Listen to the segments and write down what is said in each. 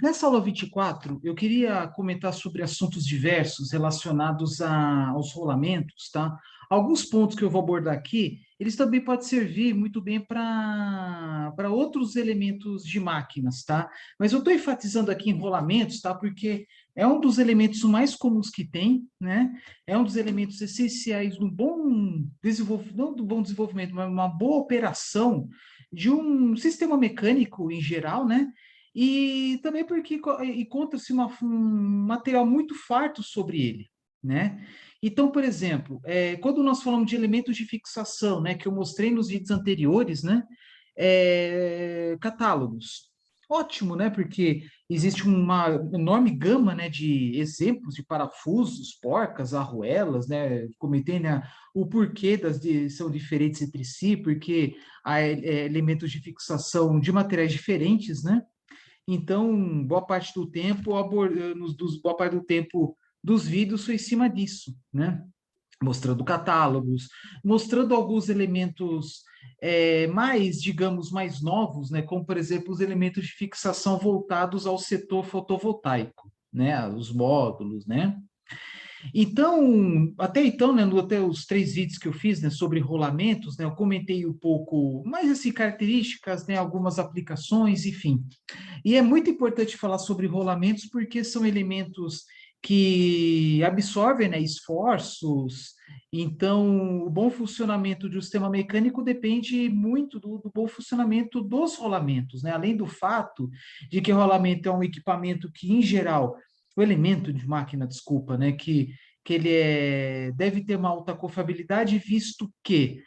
Nessa aula 24, eu queria comentar sobre assuntos diversos relacionados aos rolamentos, tá? Alguns pontos que eu vou abordar aqui, eles também podem servir muito bem para outros elementos de máquinas, tá? Mas eu estou enfatizando aqui em rolamentos, tá? Porque é um dos elementos mais comuns que tem, né? É um dos elementos essenciais do bom desenvolvimento, não do bom desenvolvimento, mas uma boa operação de um sistema mecânico em geral, né? E também porque encontra-se um material muito farto sobre ele, né? Então, por exemplo, quando nós falamos de elementos de fixação, né, que eu mostrei nos vídeos anteriores, né, catálogos. Ótimo, né? Porque existe uma enorme gama, né, de exemplos de parafusos, porcas, arruelas, né? Comentei, né, o porquê são diferentes entre si, porque há elementos de fixação de materiais diferentes, né? Então, boa parte do tempo, boa parte do tempo dos vídeos foi em cima disso, né? Mostrando catálogos, mostrando alguns elementos mais, digamos, mais novos, né? Como, por exemplo, os elementos de fixação voltados ao setor fotovoltaico, né? Os módulos, né? Então, até então, né, até os três vídeos que eu fiz, né, sobre rolamentos, né, eu comentei um pouco mais assim características, né, algumas aplicações, enfim. E é muito importante falar sobre rolamentos porque são elementos que absorvem, né, esforços. Então, o bom funcionamento de um sistema mecânico depende muito do bom funcionamento dos rolamentos, né? Além do fato de que o rolamento é um equipamento que, em geral, o elemento de máquina, desculpa, né, que ele deve ter uma alta confiabilidade, visto que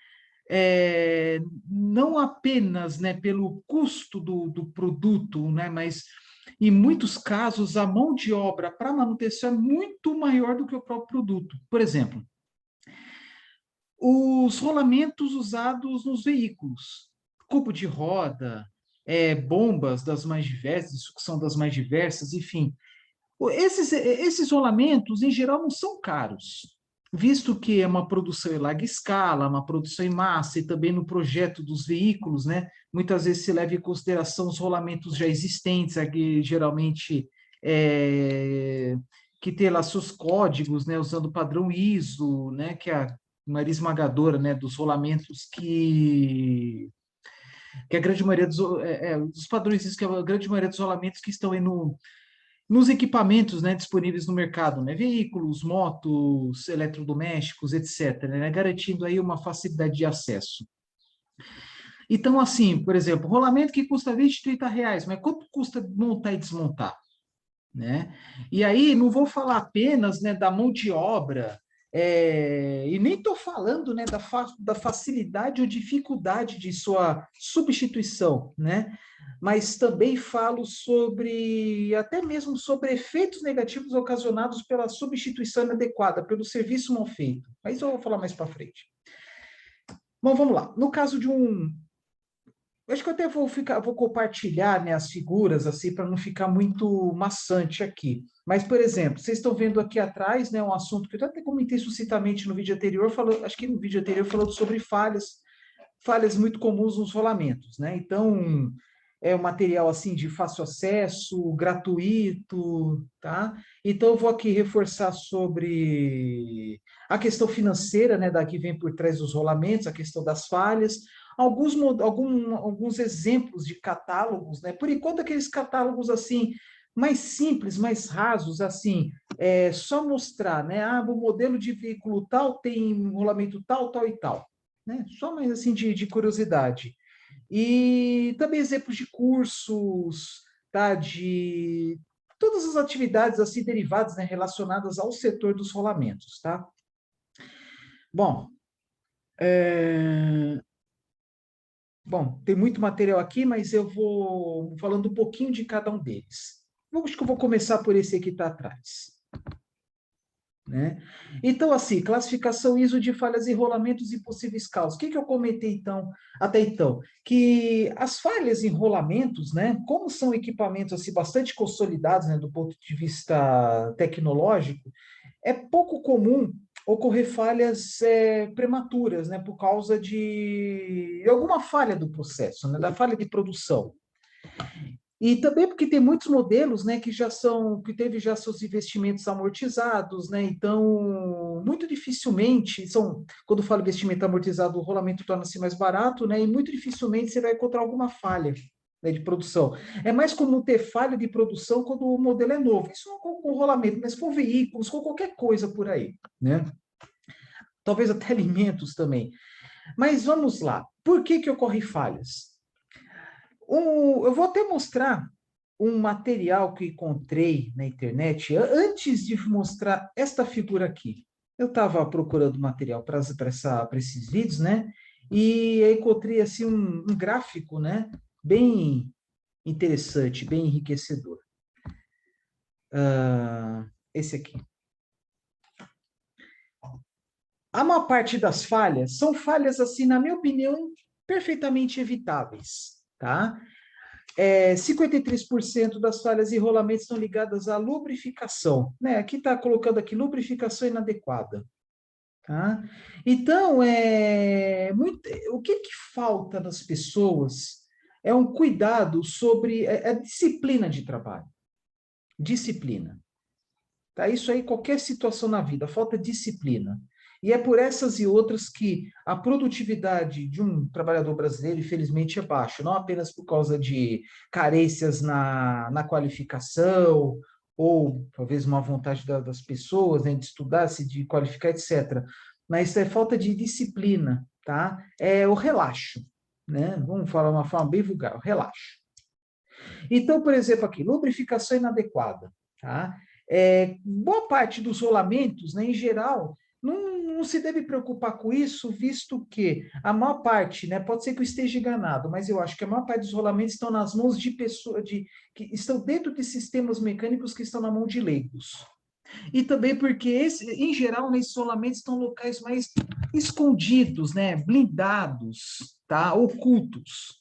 não apenas, né, pelo custo do produto, né, mas em muitos casos a mão de obra para manutenção é muito maior do que o próprio produto. Por exemplo, os rolamentos usados nos veículos, cubo de roda, bombas das mais diversas, sucção das mais diversas, enfim. Esses rolamentos, em geral, não são caros, visto que é uma produção em larga escala, uma produção em massa, e também no projeto dos veículos, né? Muitas vezes se leva em consideração os rolamentos já existentes, aqui, geralmente que tem lá seus códigos, né? Usando o padrão ISO, né? Que é a maioria esmagadora, né? Dos rolamentos que a grande maioria dos padrões ISO, que a grande maioria dos rolamentos que estão aí nos equipamentos, né, disponíveis no mercado, né, veículos, motos, eletrodomésticos, etc., né, garantindo aí uma facilidade de acesso. Então, assim, por exemplo, rolamento que custa 20, 30 reais, mas quanto custa montar e desmontar? Né? E aí, não vou falar apenas, né, da mão de obra, e nem estou falando, né, da facilidade ou dificuldade de sua substituição, né? Mas também falo sobre, até mesmo sobre efeitos negativos ocasionados pela substituição inadequada, pelo serviço mal feito. Mas eu vou falar mais para frente. Bom, vamos lá. No caso de eu acho que eu até vou compartilhar, né, as figuras assim para não ficar muito maçante aqui. Mas, por exemplo, vocês estão vendo aqui atrás, né, um assunto que eu até comentei sucintamente no vídeo anterior, acho que no vídeo anterior falando sobre falhas muito comuns nos rolamentos, né? Então, é um material assim de fácil acesso, gratuito, tá? Então, eu vou aqui reforçar sobre a questão financeira, né, da que vem por trás dos rolamentos, a questão das falhas, alguns exemplos de catálogos, né? Por enquanto, aqueles catálogos assim mais simples, mais rasos, assim, só mostrar, né? Ah, o modelo de veículo tal tem um rolamento tal, tal e tal, né? Só mais assim de curiosidade. E também exemplos de cursos, tá? De todas as atividades assim derivadas, né, relacionadas ao setor dos rolamentos, tá? Bom, é, bom, tem muito material aqui, mas eu vou falando um pouquinho de cada um deles. Eu acho que eu vou começar por esse aqui que está atrás. Né? Então, assim, classificação ISO de falhas e rolamentos e possíveis causas. O que eu comentei, então, até então? Que as falhas e rolamentos, né, como são equipamentos assim, bastante consolidados, né, do ponto de vista tecnológico, é pouco comum ocorrer falhas prematuras, né, por causa de alguma falha do processo, né, da falha de produção. E também porque tem muitos modelos, né, que teve já seus investimentos amortizados, né? Então, muito dificilmente quando falo investimento amortizado, o rolamento torna-se mais barato, né? E muito dificilmente você vai encontrar alguma falha, né, de produção. É mais comum ter falha de produção quando o modelo é novo. Isso não com rolamento, mas com veículos, com qualquer coisa por aí, né? Talvez até alimentos também. Mas vamos lá. Por que ocorrem falhas? Eu vou até mostrar um material que encontrei na internet antes de mostrar esta figura aqui. Eu estava procurando material para esses vídeos, né? E eu encontrei assim um gráfico, né? Bem interessante, bem enriquecedor. Esse aqui. A maior parte das falhas são falhas, assim, na minha opinião, perfeitamente evitáveis, tá? 53% das falhas e rolamentos estão ligadas à lubrificação, né? Aqui está colocando aqui lubrificação inadequada, tá? Então, o que falta nas pessoas é um cuidado sobre a disciplina de trabalho. Disciplina. Tá? Isso aí, qualquer situação na vida, falta disciplina. E é por essas e outras que a produtividade de um trabalhador brasileiro, infelizmente, é baixa, não apenas por causa de carências na qualificação, ou talvez uma vontade das pessoas, né, de estudar, de qualificar, etc. Mas é falta de disciplina, tá? É o relaxo, né? Vamos falar uma forma bem vulgar, o relaxo. Então, por exemplo, aqui, lubrificação inadequada, tá? Boa parte dos rolamentos, né, em geral, não se deve preocupar com isso, visto que a maior parte, né, pode ser que eu esteja enganado, mas eu acho que a maior parte dos rolamentos estão nas mãos de pessoas que estão dentro de sistemas mecânicos que estão na mão de leigos. E também porque, em geral, nesses rolamentos estão locais mais escondidos, né, blindados, tá, ocultos.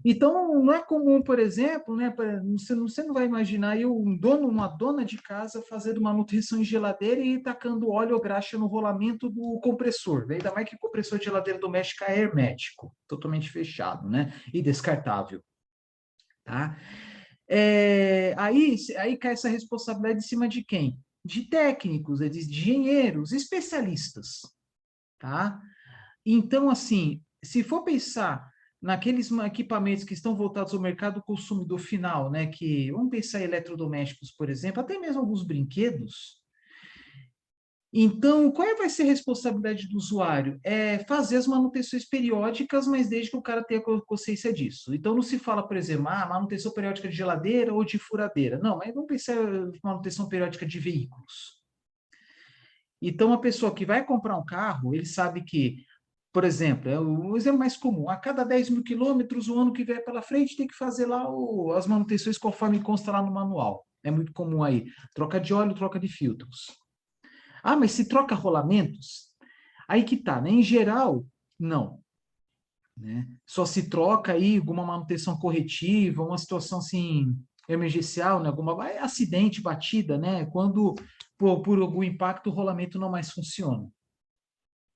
Então, não é comum, por exemplo, né, você não vai imaginar aí uma dona de casa fazendo manutenção em geladeira e tacando óleo ou graxa no rolamento do compressor, né? Ainda mais que compressor de geladeira doméstica é hermético, totalmente fechado, né? E descartável, tá? Aí cai essa responsabilidade em cima de quem? De técnicos, de engenheiros, especialistas, tá? Então, assim, se for pensar naqueles equipamentos que estão voltados ao mercado consumidor final, né, vamos pensar em eletrodomésticos, por exemplo, até mesmo alguns brinquedos. Então, qual vai ser a responsabilidade do usuário? É fazer as manutenções periódicas, mas desde que o cara tenha consciência disso. Então, não se fala, por exemplo, manutenção periódica de geladeira ou de furadeira. Não, mas vamos pensar em manutenção periódica de veículos. Então, a pessoa que vai comprar um carro, ele sabe que, por exemplo, é o exemplo mais comum, a cada 10 mil quilômetros, o ano que vier pela frente, tem que fazer lá as manutenções conforme consta lá no manual. É muito comum aí. Troca de óleo, troca de filtros. Mas se troca rolamentos, aí que tá, né? Em geral, não. Né? Só se troca aí alguma manutenção corretiva, uma situação assim, emergencial, né? Alguma acidente, batida, né? Quando por algum impacto o rolamento não mais funciona.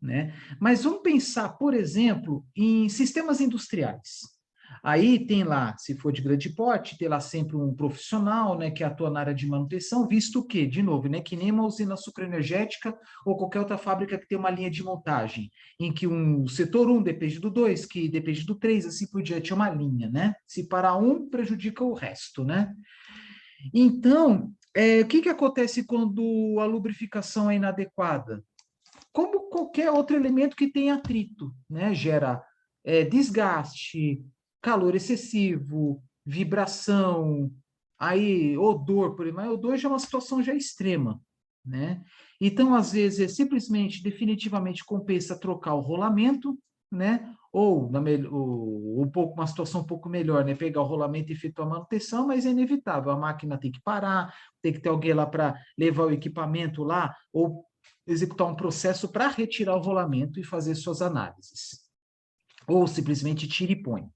Né? Mas vamos pensar, por exemplo, em sistemas industriais. Aí tem lá, se for de grande porte, tem lá sempre um profissional, né, que atua na área de manutenção, visto que, de novo, né, que nem uma usina sucroenergética ou qualquer outra fábrica que tem uma linha de montagem, em que o setor 1 depende do 2, que depende do 3, assim por diante, é uma linha, né? Se parar um, prejudica o resto, né? Então, o que acontece quando a lubrificação é inadequada? Como qualquer outro elemento que tem atrito, né? Gera desgaste, calor excessivo, vibração, aí odor, por exemplo, odor já é uma situação já extrema, né? Então, às vezes, simplesmente, definitivamente compensa trocar o rolamento, né? Ou uma situação um pouco melhor, né? Pegar o rolamento e efetuar a manutenção, mas é inevitável. A máquina tem que parar, tem que ter alguém lá para levar o equipamento lá, ou executar um processo para retirar o rolamento e fazer suas análises. Ou simplesmente tira e põe.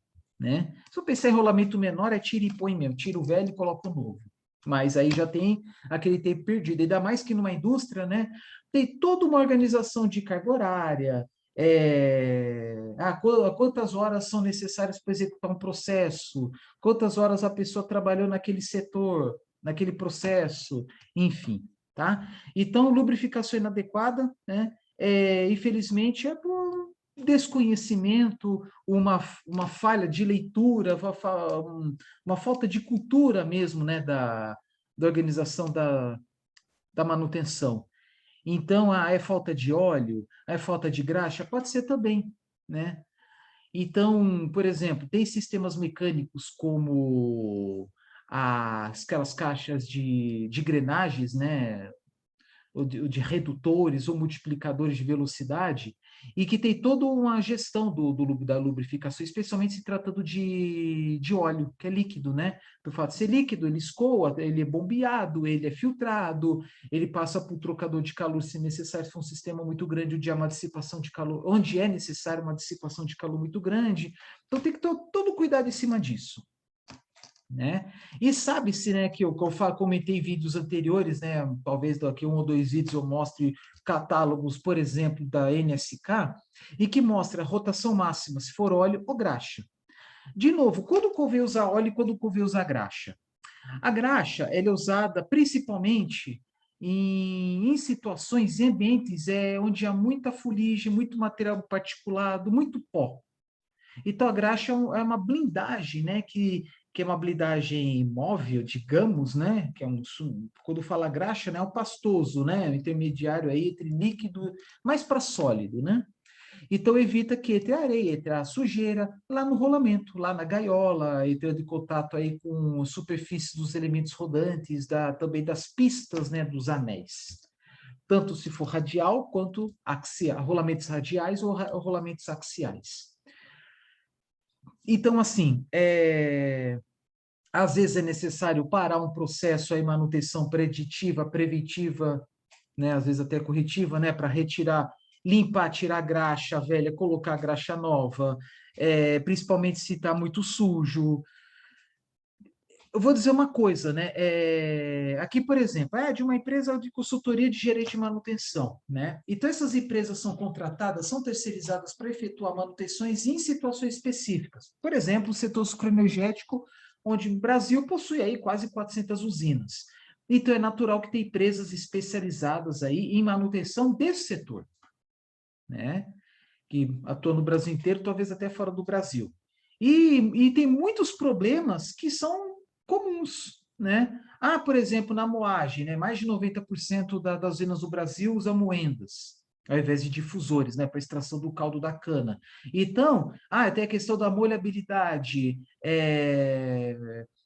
Né? Se eu pensar em rolamento menor, é tira e põe mesmo, tira o velho e coloca o novo. Mas aí já tem aquele tempo perdido. Ainda mais que numa indústria, né, tem toda uma organização de carga horária, Quantas horas são necessárias para executar um processo, quantas horas a pessoa trabalhou naquele setor, naquele processo, enfim, tá? Então, lubrificação inadequada, né? Infelizmente, é por desconhecimento, uma falha de leitura, uma falta de cultura mesmo, né, da organização da manutenção. Então, é falta de óleo, é falta de graxa, pode ser também, né? Então, por exemplo, tem sistemas mecânicos como aquelas caixas de engrenagens, né? Ou de redutores ou multiplicadores de velocidade, e que tem toda uma gestão da lubrificação, especialmente se tratando de óleo, que é líquido, né? Por fato de ser líquido, ele escoa, ele é bombeado, ele é filtrado, ele passa por trocador de calor se necessário, se for um sistema muito grande, onde há uma dissipação de calor, onde é necessário uma dissipação de calor muito grande. Então tem que ter todo cuidado em cima disso, né? E sabe-se, né, que eu comentei em vídeos anteriores, né, talvez daqui 1 ou 2 vídeos eu mostre catálogos, por exemplo, da NSK, e que mostra a rotação máxima, se for óleo ou graxa. De novo, quando convém usar óleo e quando convém usar graxa? A graxa, ela é usada principalmente em situações, em ambientes onde há muita fuligem, muito material particulado, muito pó. Então, a graxa é uma blindagem, né? Que é uma blindagem móvel, digamos, né? Que é quando fala graxa, né? É um pastoso, né? Um intermediário aí entre líquido, mais para sólido, né? Então, evita que entre a areia, entre a sujeira, lá no rolamento, lá na gaiola, entrando em contato aí com a superfície dos elementos rodantes, também das pistas, né? Dos anéis. Tanto se for radial quanto axial, rolamentos radiais ou rolamentos axiais. Então, assim, às vezes é necessário parar um processo aí, manutenção preditiva, preventiva, né, às vezes até corretiva, né, para retirar, limpar, tirar a graxa velha, colocar a graxa nova, principalmente se está muito sujo. Eu vou dizer uma coisa, né? Aqui, por exemplo, é de uma empresa de consultoria de gerente de manutenção, né? Então, essas empresas são contratadas, são terceirizadas para efetuar manutenções em situações específicas. Por exemplo, o setor sucroenergético, onde o Brasil possui aí quase 400 usinas. Então, é natural que tenha empresas especializadas aí em manutenção desse setor, né? Que atuam no Brasil inteiro, talvez até fora do Brasil. E tem muitos problemas que são comuns, né? Por exemplo, na moagem, né? Mais de 90% das usinas do Brasil usam moendas, ao invés de difusores, né? Para extração do caldo da cana. Então, tem a questão da molhabilidade,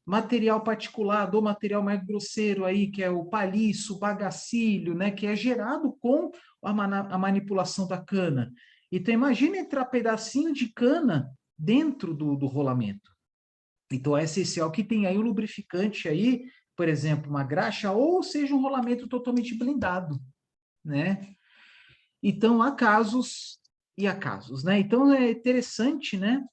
material particulado ou material mais grosseiro aí, que é o palhiço, o bagacilho, né? Que é gerado com a manipulação da cana. Então, imagine entrar pedacinho de cana dentro do rolamento. Então, é essencial que tenha aí um lubrificante aí, por exemplo, uma graxa, ou seja, um rolamento totalmente blindado, né? Então, há casos e há casos, né? Então, é interessante, né?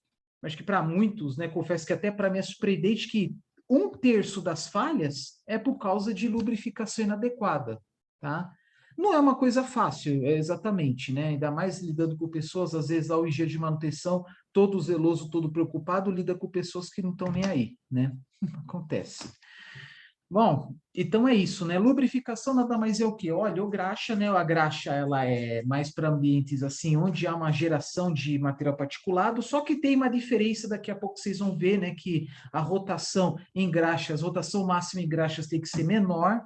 Acho que para muitos, né? Confesso que até para mim é surpreendente que 1/3 das falhas é por causa de lubrificação inadequada, tá? Não é uma coisa fácil, exatamente, né? Ainda mais lidando com pessoas, às vezes, ao engenheiro de manutenção, todo zeloso, todo preocupado, lida com pessoas que não estão nem aí, né? Acontece. Bom, então é isso, né? Lubrificação nada mais é o quê? Óleo ou graxa, né? A graxa, ela é mais para ambientes assim, onde há uma geração de material particulado, só que tem uma diferença, daqui a pouco vocês vão ver, né? Que a rotação em graxas, rotação máxima em graxas tem que ser menor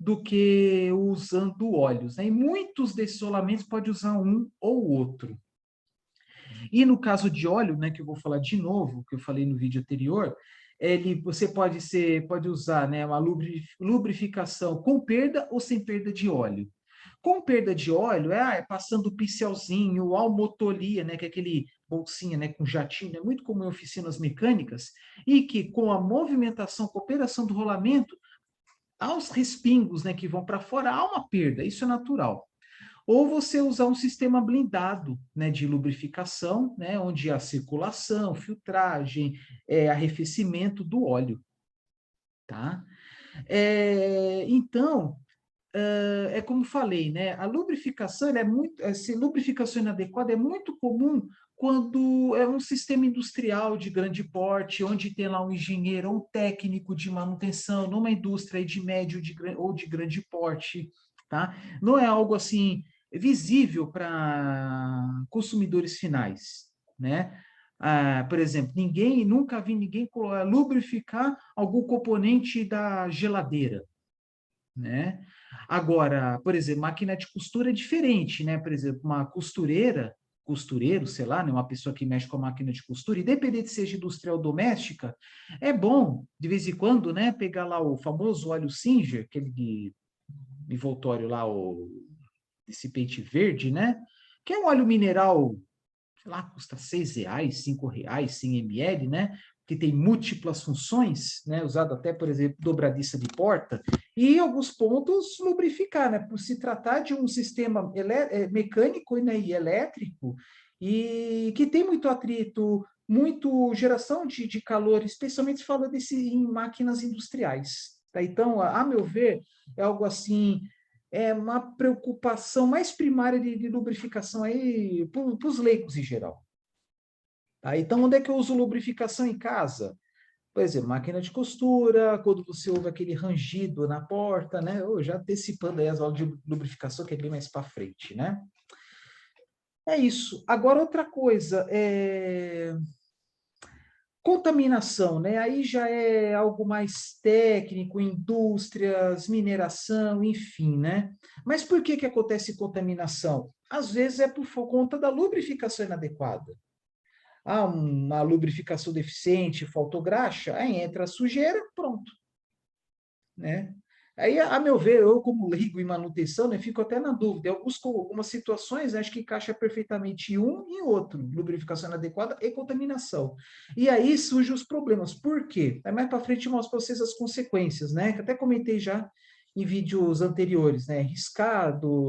do que usando óleos, né? E muitos desses rolamentos pode usar um ou outro. E no caso de óleo, né, que eu vou falar de novo, que eu falei no vídeo anterior, você pode usar, né, uma lubrificação com perda ou sem perda de óleo. Com perda de óleo, passando o pincelzinho, almotolia, né, que é aquele bolsinha, né, com jatinho, é muito comum em oficinas mecânicas, e que com a movimentação, com a operação do rolamento, aos respingos, né, que vão para fora, há uma perda, isso é natural. Ou você usar um sistema blindado, né, de lubrificação, né, onde há circulação, filtragem, arrefecimento do óleo, tá? Então, é como falei, né? A lubrificação, ela é muito, essa lubrificação inadequada é muito comum quando é um sistema industrial de grande porte, onde tem lá um engenheiro, um técnico de manutenção, numa indústria de médio ou de grande porte, tá? Não é algo assim visível para consumidores finais, né? Por exemplo, nunca vi ninguém lubrificar algum componente da geladeira, né? Agora, por exemplo, máquina de costura é diferente, né? Por exemplo, uma costureiro, sei lá, né? Uma pessoa que mexe com a máquina de costura, independente se seja industrial ou doméstica, é bom, de vez em quando, né? Pegar lá o famoso óleo Singer, aquele de envoltório lá, esse pente verde, né? Que é um óleo mineral, sei lá, custa R$ 6, R$ 5, 100 ml, né? Que tem múltiplas funções, né? Usado até, por exemplo, dobradiça de porta, e em alguns pontos lubrificar, né? Por se tratar de um sistema mecânico, né, e elétrico, e que tem muito atrito, muito geração de calor, especialmente falando em máquinas industriais. Tá? Então, a meu ver, é algo assim, é uma preocupação mais primária de lubrificação aí para os leigos em geral. Tá? Então, onde é que eu uso lubrificação em casa? Por exemplo, máquina de costura, quando você ouve aquele rangido na porta, né? Já antecipando aí as aulas de lubrificação, que é bem mais para frente, né? É isso. Agora, outra coisa, contaminação, né? Aí já é algo mais técnico, indústrias, mineração, enfim, né? Mas por que que acontece contaminação? Às vezes é por conta da lubrificação inadequada. Uma lubrificação deficiente, faltou graxa, aí entra a sujeira, pronto, né? Aí, a meu ver, eu como leigo em manutenção, né, fico até na dúvida. Eu busco algumas situações, né, acho que encaixa perfeitamente em um e outro, lubrificação inadequada e contaminação. E aí surgem os problemas. Por quê? Aí mais para frente eu mostro para vocês as consequências, né? Que até comentei já em vídeos anteriores, né? Riscado,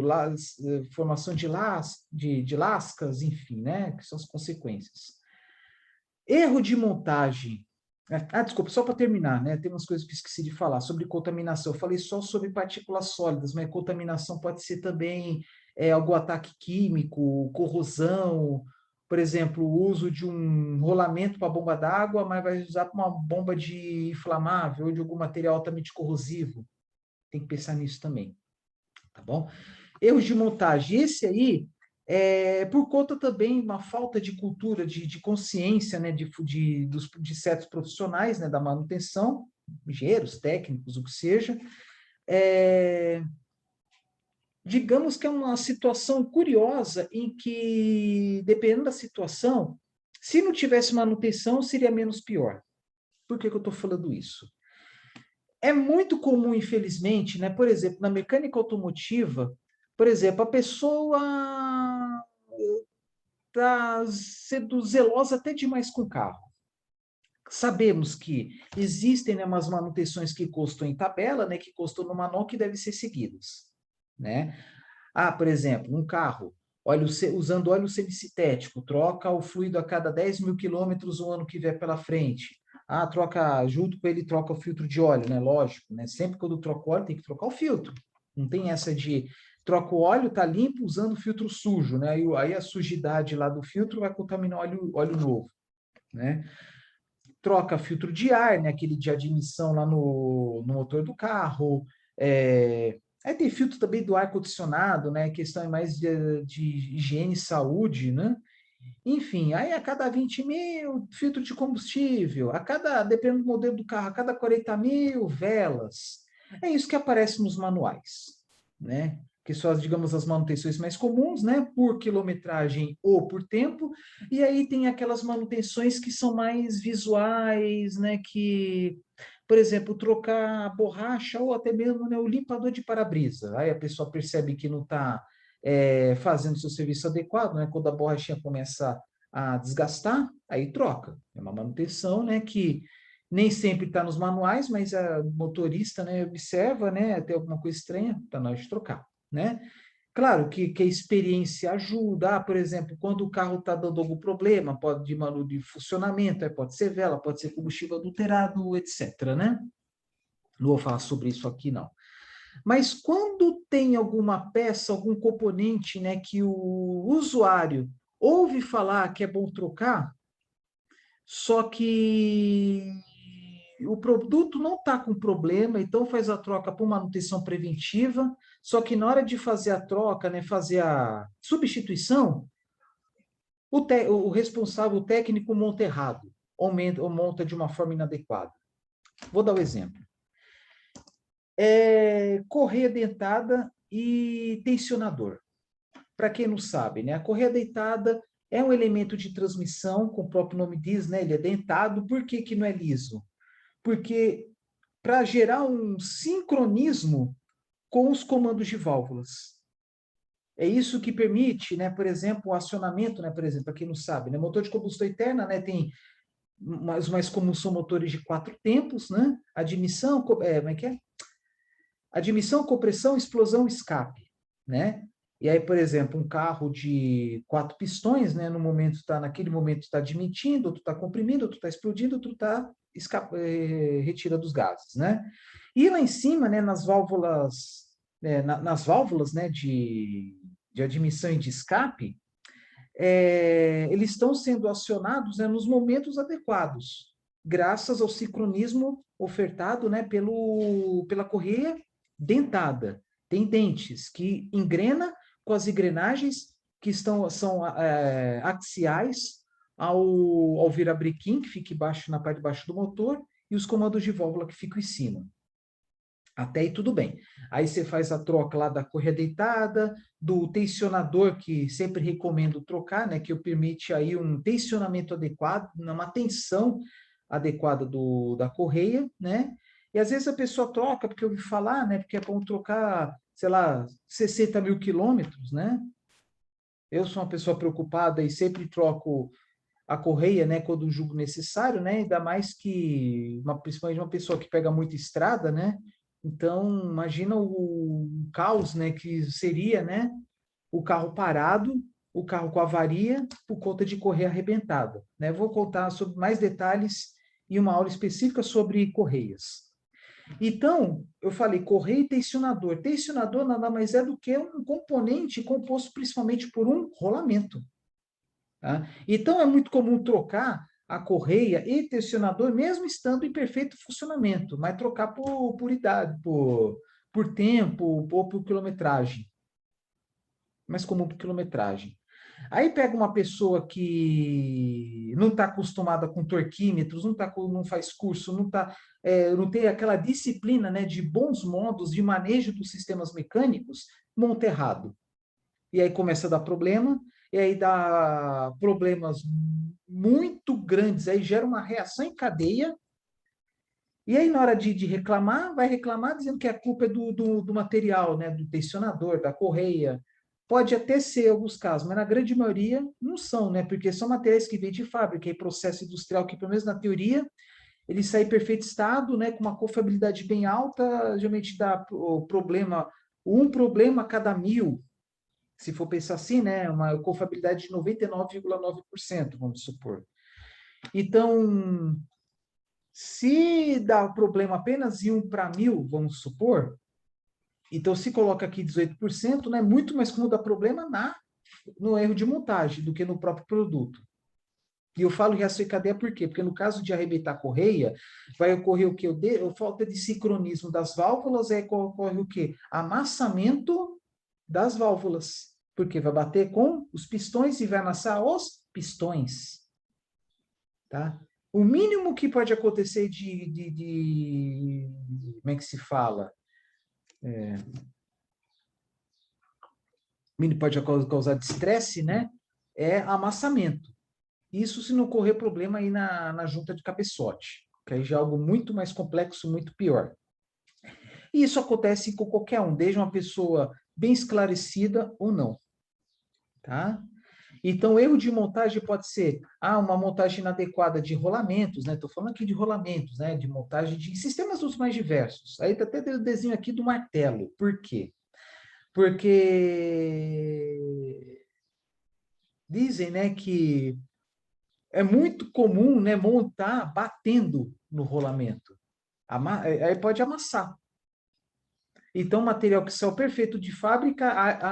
formação de lascas, enfim, né? Que são as consequências. Erro de montagem. Desculpa, só para terminar, né? Tem umas coisas que esqueci de falar sobre contaminação. Eu falei só sobre partículas sólidas, mas contaminação pode ser também algum ataque químico, corrosão, por exemplo, o uso de um rolamento para bomba d'água, mas vai usar para uma bomba de inflamável ou de algum material altamente corrosivo. Tem que pensar nisso também, tá bom? Erros de montagem. Esse aí por conta também de uma falta de cultura, de consciência, né, de certos profissionais, né, da manutenção, engenheiros, técnicos, o que seja. Digamos que é uma situação curiosa em que, dependendo da situação, se não tivesse manutenção, seria menos pior. Por que que eu estou falando isso? É muito comum, infelizmente, né? Por exemplo, na mecânica automotiva, por exemplo, a pessoa está sendo zelosa até demais com o carro. Sabemos que existem, né, umas manutenções que custam em tabela, né, que custam no manual, que devem ser seguidas, né? Por exemplo, um carro usando óleo semissintético, troca o fluido a cada 10 mil quilômetros o ano que vier pela frente. Junto com ele troca o filtro de óleo, né? Lógico, né? Sempre quando troca o óleo tem que trocar o filtro. Não tem essa de troca o óleo, tá limpo, usando filtro sujo, né? Aí a sujidade lá do filtro vai contaminar óleo novo, né? Troca filtro de ar, né? Aquele de admissão lá no motor do carro. Aí tem filtro também do ar-condicionado, né? A questão é mais de higiene e saúde, né? Enfim, aí a cada 20 mil, filtro de combustível, dependendo do modelo do carro, a cada 40 mil, velas. É isso que aparece nos manuais, né? Que são, digamos, as manutenções mais comuns, né? Por quilometragem ou por tempo. E aí tem aquelas manutenções que são mais visuais, né? Que, por exemplo, trocar a borracha ou até mesmo, né, o limpador de para-brisa. Aí a pessoa percebe que não está fazendo seu serviço adequado, né? Quando a borrachinha começa a desgastar, aí troca. É uma manutenção, né, que nem sempre está nos manuais, mas a motorista, né, observa, né, tem alguma coisa estranha, está na hora de trocar, né? Claro que a experiência ajuda. Por exemplo, quando o carro está dando algum problema, pode de funcionamento, pode ser vela, pode ser combustível adulterado, etc, né? Não vou falar sobre isso aqui, não. Mas quando tem alguma peça, algum componente, né, que o usuário ouve falar que é bom trocar, só que o produto não está com problema, então faz a troca por manutenção preventiva, só que na hora de fazer a troca, né, fazer a substituição, o responsável, o técnico monta errado, ou monta de uma forma inadequada. Vou dar o um exemplo. Correia dentada e tensionador. Para quem não sabe, né, a correia dentada é um elemento de transmissão, como o próprio nome diz, né, ele é dentado. Por que que não é liso? Porque para gerar um sincronismo com os comandos de válvulas. É isso que permite, né, por exemplo, o acionamento, né, por exemplo, para quem não sabe, né, motor de combustão interna, né, tem os mais comuns são motores de 4 tempos, né, admissão, como é que é? Admissão, compressão, explosão, escape, né? E aí, por exemplo, um carro de 4 pistões, né, naquele momento está admitindo, outro está comprimindo, outro está explodindo, outro está retira dos gases, né? E lá em cima, né, nas válvulas, né, de admissão e de escape, eles estão sendo acionados, né, nos momentos adequados, graças ao sincronismo ofertado, né, pela correia dentada. Tem dentes que engrena com as engrenagens que são axiais ao virabrequim, que fica embaixo, na parte de baixo do motor, e os comandos de válvula que ficam em cima. Até aí tudo bem. Aí você faz a troca lá da correia deitada, do tensionador, que sempre recomendo trocar, né? Que permite aí um tensionamento adequado, uma tensão adequada da correia, né? E às vezes a pessoa troca, porque eu ouvi falar, né? Porque é bom trocar, sei lá, 60 mil quilômetros, né? Eu sou uma pessoa preocupada e sempre troco a correia, né, quando julgo necessário, né, ainda mais que, principalmente uma pessoa que pega muita estrada, né, então imagina o caos, né, que seria, né, o carro parado, o carro com avaria por conta de correia arrebentada, né, vou contar sobre mais detalhes em uma aula específica sobre correias. Então, eu falei correia e tensionador. Tensionador nada mais é do que um componente composto principalmente por um rolamento. Tá? Então, é muito comum trocar a correia e tensionador, mesmo estando em perfeito funcionamento, mas trocar por idade, por tempo ou por quilometragem. Mais comum por quilometragem. Aí pega uma pessoa que não está acostumada com torquímetros, não faz curso, não tem aquela disciplina, né, de bons modos de manejo dos sistemas mecânicos, monta errado. E aí começa a dar problema, e aí dá problemas muito grandes, aí gera uma reação em cadeia, e aí na hora de reclamar, vai reclamar dizendo que a culpa é do material, né, do tensionador, da correia. Pode até ser em alguns casos, mas na grande maioria não são, né, porque são materiais que vêm de fábrica, e processo industrial que, pelo menos na teoria, ele sai em perfeito estado, né, com uma confiabilidade bem alta, geralmente dá o problema, um problema a cada 1.000, se for pensar assim, né, uma confiabilidade de 99,9%, vamos supor. Então, se dá problema apenas em 1 para 1.000, vamos supor, então se coloca aqui 18%, né, muito mais comum dar problema no erro de montagem do que no próprio produto. E eu falo reação em cadeia por quê? Porque no caso de arrebentar a correia, vai ocorrer o quê? A falta de sincronismo das válvulas, aí ocorre o quê? Amassamento das válvulas. Porque vai bater com os pistões e vai amassar os pistões. Tá? O mínimo que pode acontecer como é que se fala? O mínimo pode causar de estresse, né? É amassamento. Isso se não ocorrer problema aí na junta de cabeçote, que aí já é algo muito mais complexo, muito pior. E isso acontece com qualquer um, desde uma pessoa bem esclarecida ou não. Tá? Então, erro de montagem pode ser uma montagem inadequada de rolamentos, né? Estou falando aqui de rolamentos, né? De montagem de sistemas dos mais diversos. Aí está até o desenho aqui do martelo. Por quê? Porque dizem, né, que é muito comum, né, montar batendo no rolamento. Aí pode amassar. Então, o material que saiu perfeito de fábrica,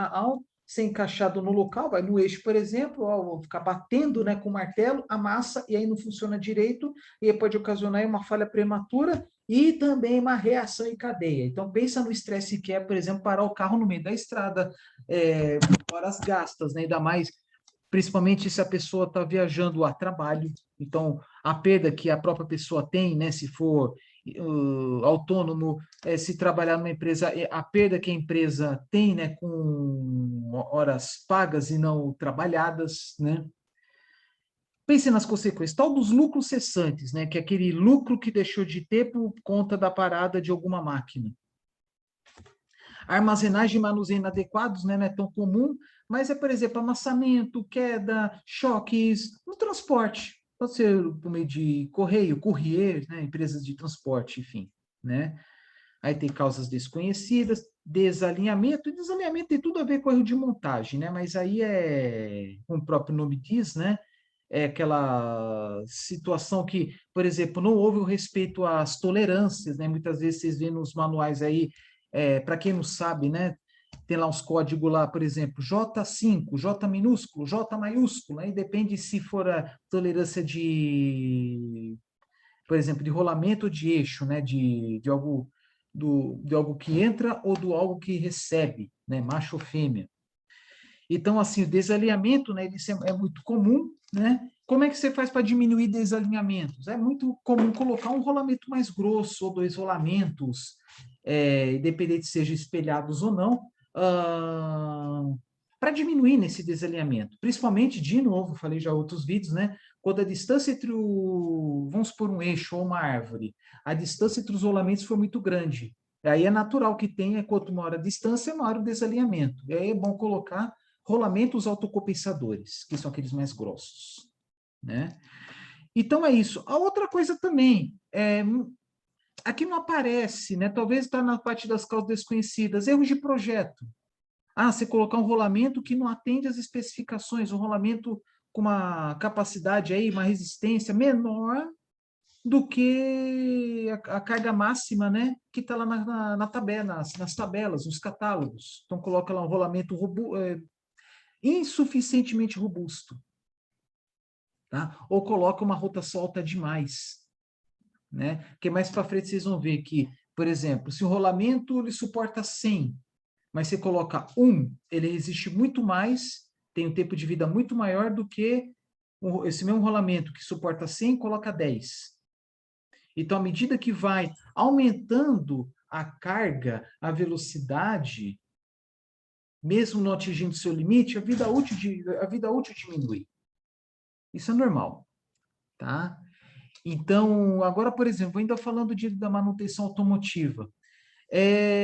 ao ser encaixado no local, vai no eixo, por exemplo, ó, vou ficar batendo, né, com o martelo, amassa, e aí não funciona direito, e aí pode ocasionar uma falha prematura e também uma reação em cadeia. Então, pensa no estresse que é, por exemplo, parar o carro no meio da estrada, horas gastas, né, ainda mais, principalmente se a pessoa está viajando a trabalho. Então, a perda que a própria pessoa tem, né, se for autônomo, se trabalhar numa empresa, a perda que a empresa tem, né, com horas pagas e não trabalhadas, né? Pense nas consequências, tal dos lucros cessantes, né, que é aquele lucro que deixou de ter por conta da parada de alguma máquina. Armazenagem e manuseio inadequados, né, não é tão comum, mas é, por exemplo, amassamento, queda, choques no transporte. Pode ser por meio de correio, courier, né, empresas de transporte, enfim, né? Aí tem causas desconhecidas, desalinhamento, e desalinhamento tem tudo a ver com erro de montagem, né? Mas aí é, como o próprio nome diz, né? É aquela situação que, por exemplo, não houve o respeito às tolerâncias, né? Muitas vezes vocês veem nos manuais aí, para quem não sabe, né? Tem lá uns códigos lá, por exemplo, J5, J minúsculo, J maiúsculo, aí depende se for a tolerância de, por exemplo, de rolamento de eixo, né? De algo de algo que entra ou do algo que recebe, né? Macho ou fêmea. Então, assim, o desalinhamento, né, ele é muito comum, né? Como é que você faz para diminuir desalinhamentos? É muito comum colocar um rolamento mais grosso ou dois rolamentos, independente se sejam espelhados ou não, para diminuir nesse desalinhamento. Principalmente, de novo, falei já em outros vídeos, né? Quando a distância entre vamos supor, um eixo ou uma árvore, a distância entre os rolamentos for muito grande. Aí é natural que tenha, quanto maior a distância, maior o desalinhamento. E aí é bom colocar rolamentos autocompensadores, que são aqueles mais grossos, né? Então é isso. A outra coisa também, aqui não aparece, né? Talvez está na parte das causas desconhecidas, erros de projeto. Ah, você colocar um rolamento que não atende às especificações, um rolamento com uma capacidade aí, uma resistência menor do que a carga máxima, né? Que está lá na tabela, nas tabelas, nos catálogos. Então coloca lá um rolamento insuficientemente robusto, tá? Ou coloca uma rotação alta demais, né? Porque mais para frente vocês vão ver que, por exemplo, se o rolamento ele suporta 100, mas você coloca 1, ele resiste muito mais, tem um tempo de vida muito maior do que esse mesmo rolamento que suporta 100, coloca 10. Então, à medida que vai aumentando a carga, a velocidade, mesmo não atingindo seu limite, a vida útil diminui. Isso é normal, tá? Então, agora, por exemplo, ainda falando da manutenção automotiva.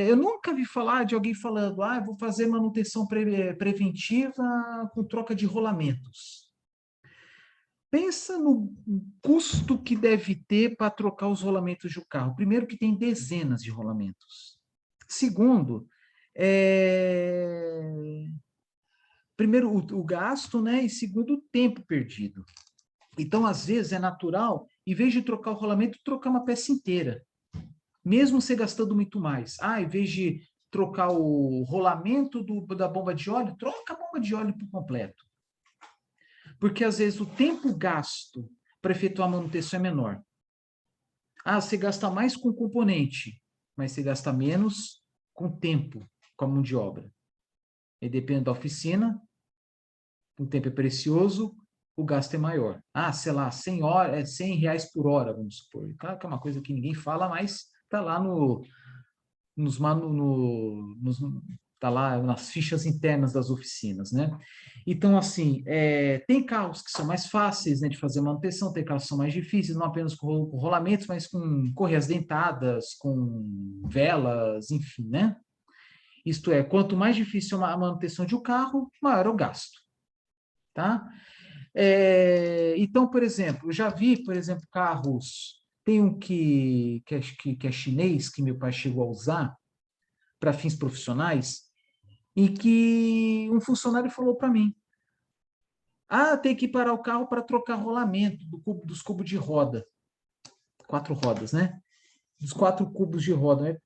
Eu nunca vi falar de alguém falando, vou fazer manutenção preventiva com troca de rolamentos. Pensa no custo que deve ter para trocar os rolamentos de um carro. Primeiro, que tem dezenas de rolamentos. Segundo, primeiro o gasto, né? E segundo, o tempo perdido. Então, às vezes, é natural, em vez de trocar o rolamento, trocar uma peça inteira. Mesmo você gastando muito mais. Em vez de trocar o rolamento da bomba de óleo, troca a bomba de óleo por completo. Porque, às vezes, o tempo gasto para efetuar a manutenção é menor. Você gasta mais com componente, mas você gasta menos com tempo, com a mão de obra. E depende da oficina, o tempo é precioso, o gasto é maior. Sei lá, 100 horas, 100 reais por hora, vamos supor. Claro que é uma coisa que ninguém fala, mas está lá tá lá nas fichas internas das oficinas, né? Então, assim, tem carros que são mais fáceis, né, de fazer manutenção, tem carros que são mais difíceis, não apenas com rolamentos, mas com correias dentadas, com velas, enfim, né? Isto é, quanto mais difícil a manutenção de um carro, maior é o gasto, tá? Então, por exemplo, eu já vi, por exemplo, carros, tem um que é chinês, que meu pai chegou a usar para fins profissionais, em que um funcionário falou para mim, tem que parar o carro para trocar rolamento dos cubos de roda, 4 rodas, né? Dos 4 cubos de roda, né?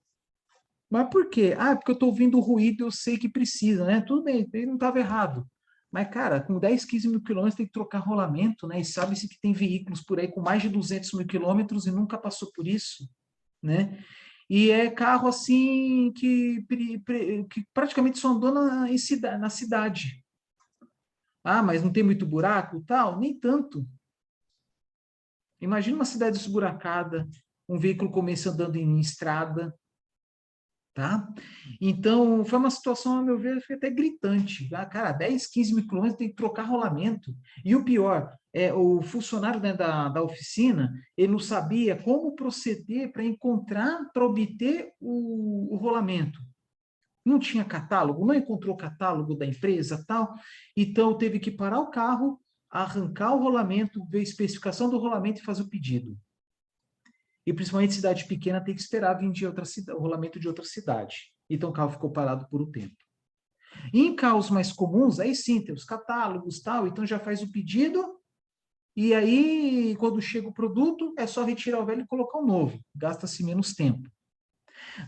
Mas por quê? Ah, porque eu estou ouvindo ruído, eu sei que precisa, né? Tudo bem, ele não estava errado. Mas, cara, com 10, 15 mil quilômetros tem que trocar rolamento, né? E sabe-se que tem veículos por aí com mais de 200 mil quilômetros e nunca passou por isso, né? E é carro, assim, que praticamente só andou na cidade. Ah, mas não tem muito buraco, tal? Nem tanto. Imagina uma cidade esburacada, um veículo começa andando em estrada, tá? Então, foi uma situação, a meu ver, foi até gritante. Ah, cara, 10, 15 mil quilômetros tem que trocar rolamento. E o pior, o funcionário, né, da oficina, ele não sabia como proceder para encontrar, para obter o rolamento. Não tinha catálogo, não encontrou catálogo da empresa, tal. Então, teve que parar o carro, arrancar o rolamento, ver a especificação do rolamento e fazer o pedido. E principalmente cidade pequena tem que esperar vir de outra cidade, o rolamento de outra cidade. Então o carro ficou parado por um tempo. E em carros mais comuns, aí sim, tem os catálogos, tal, então já faz o pedido, e aí, quando chega o produto, é só retirar o velho e colocar o novo. Gasta-se menos tempo.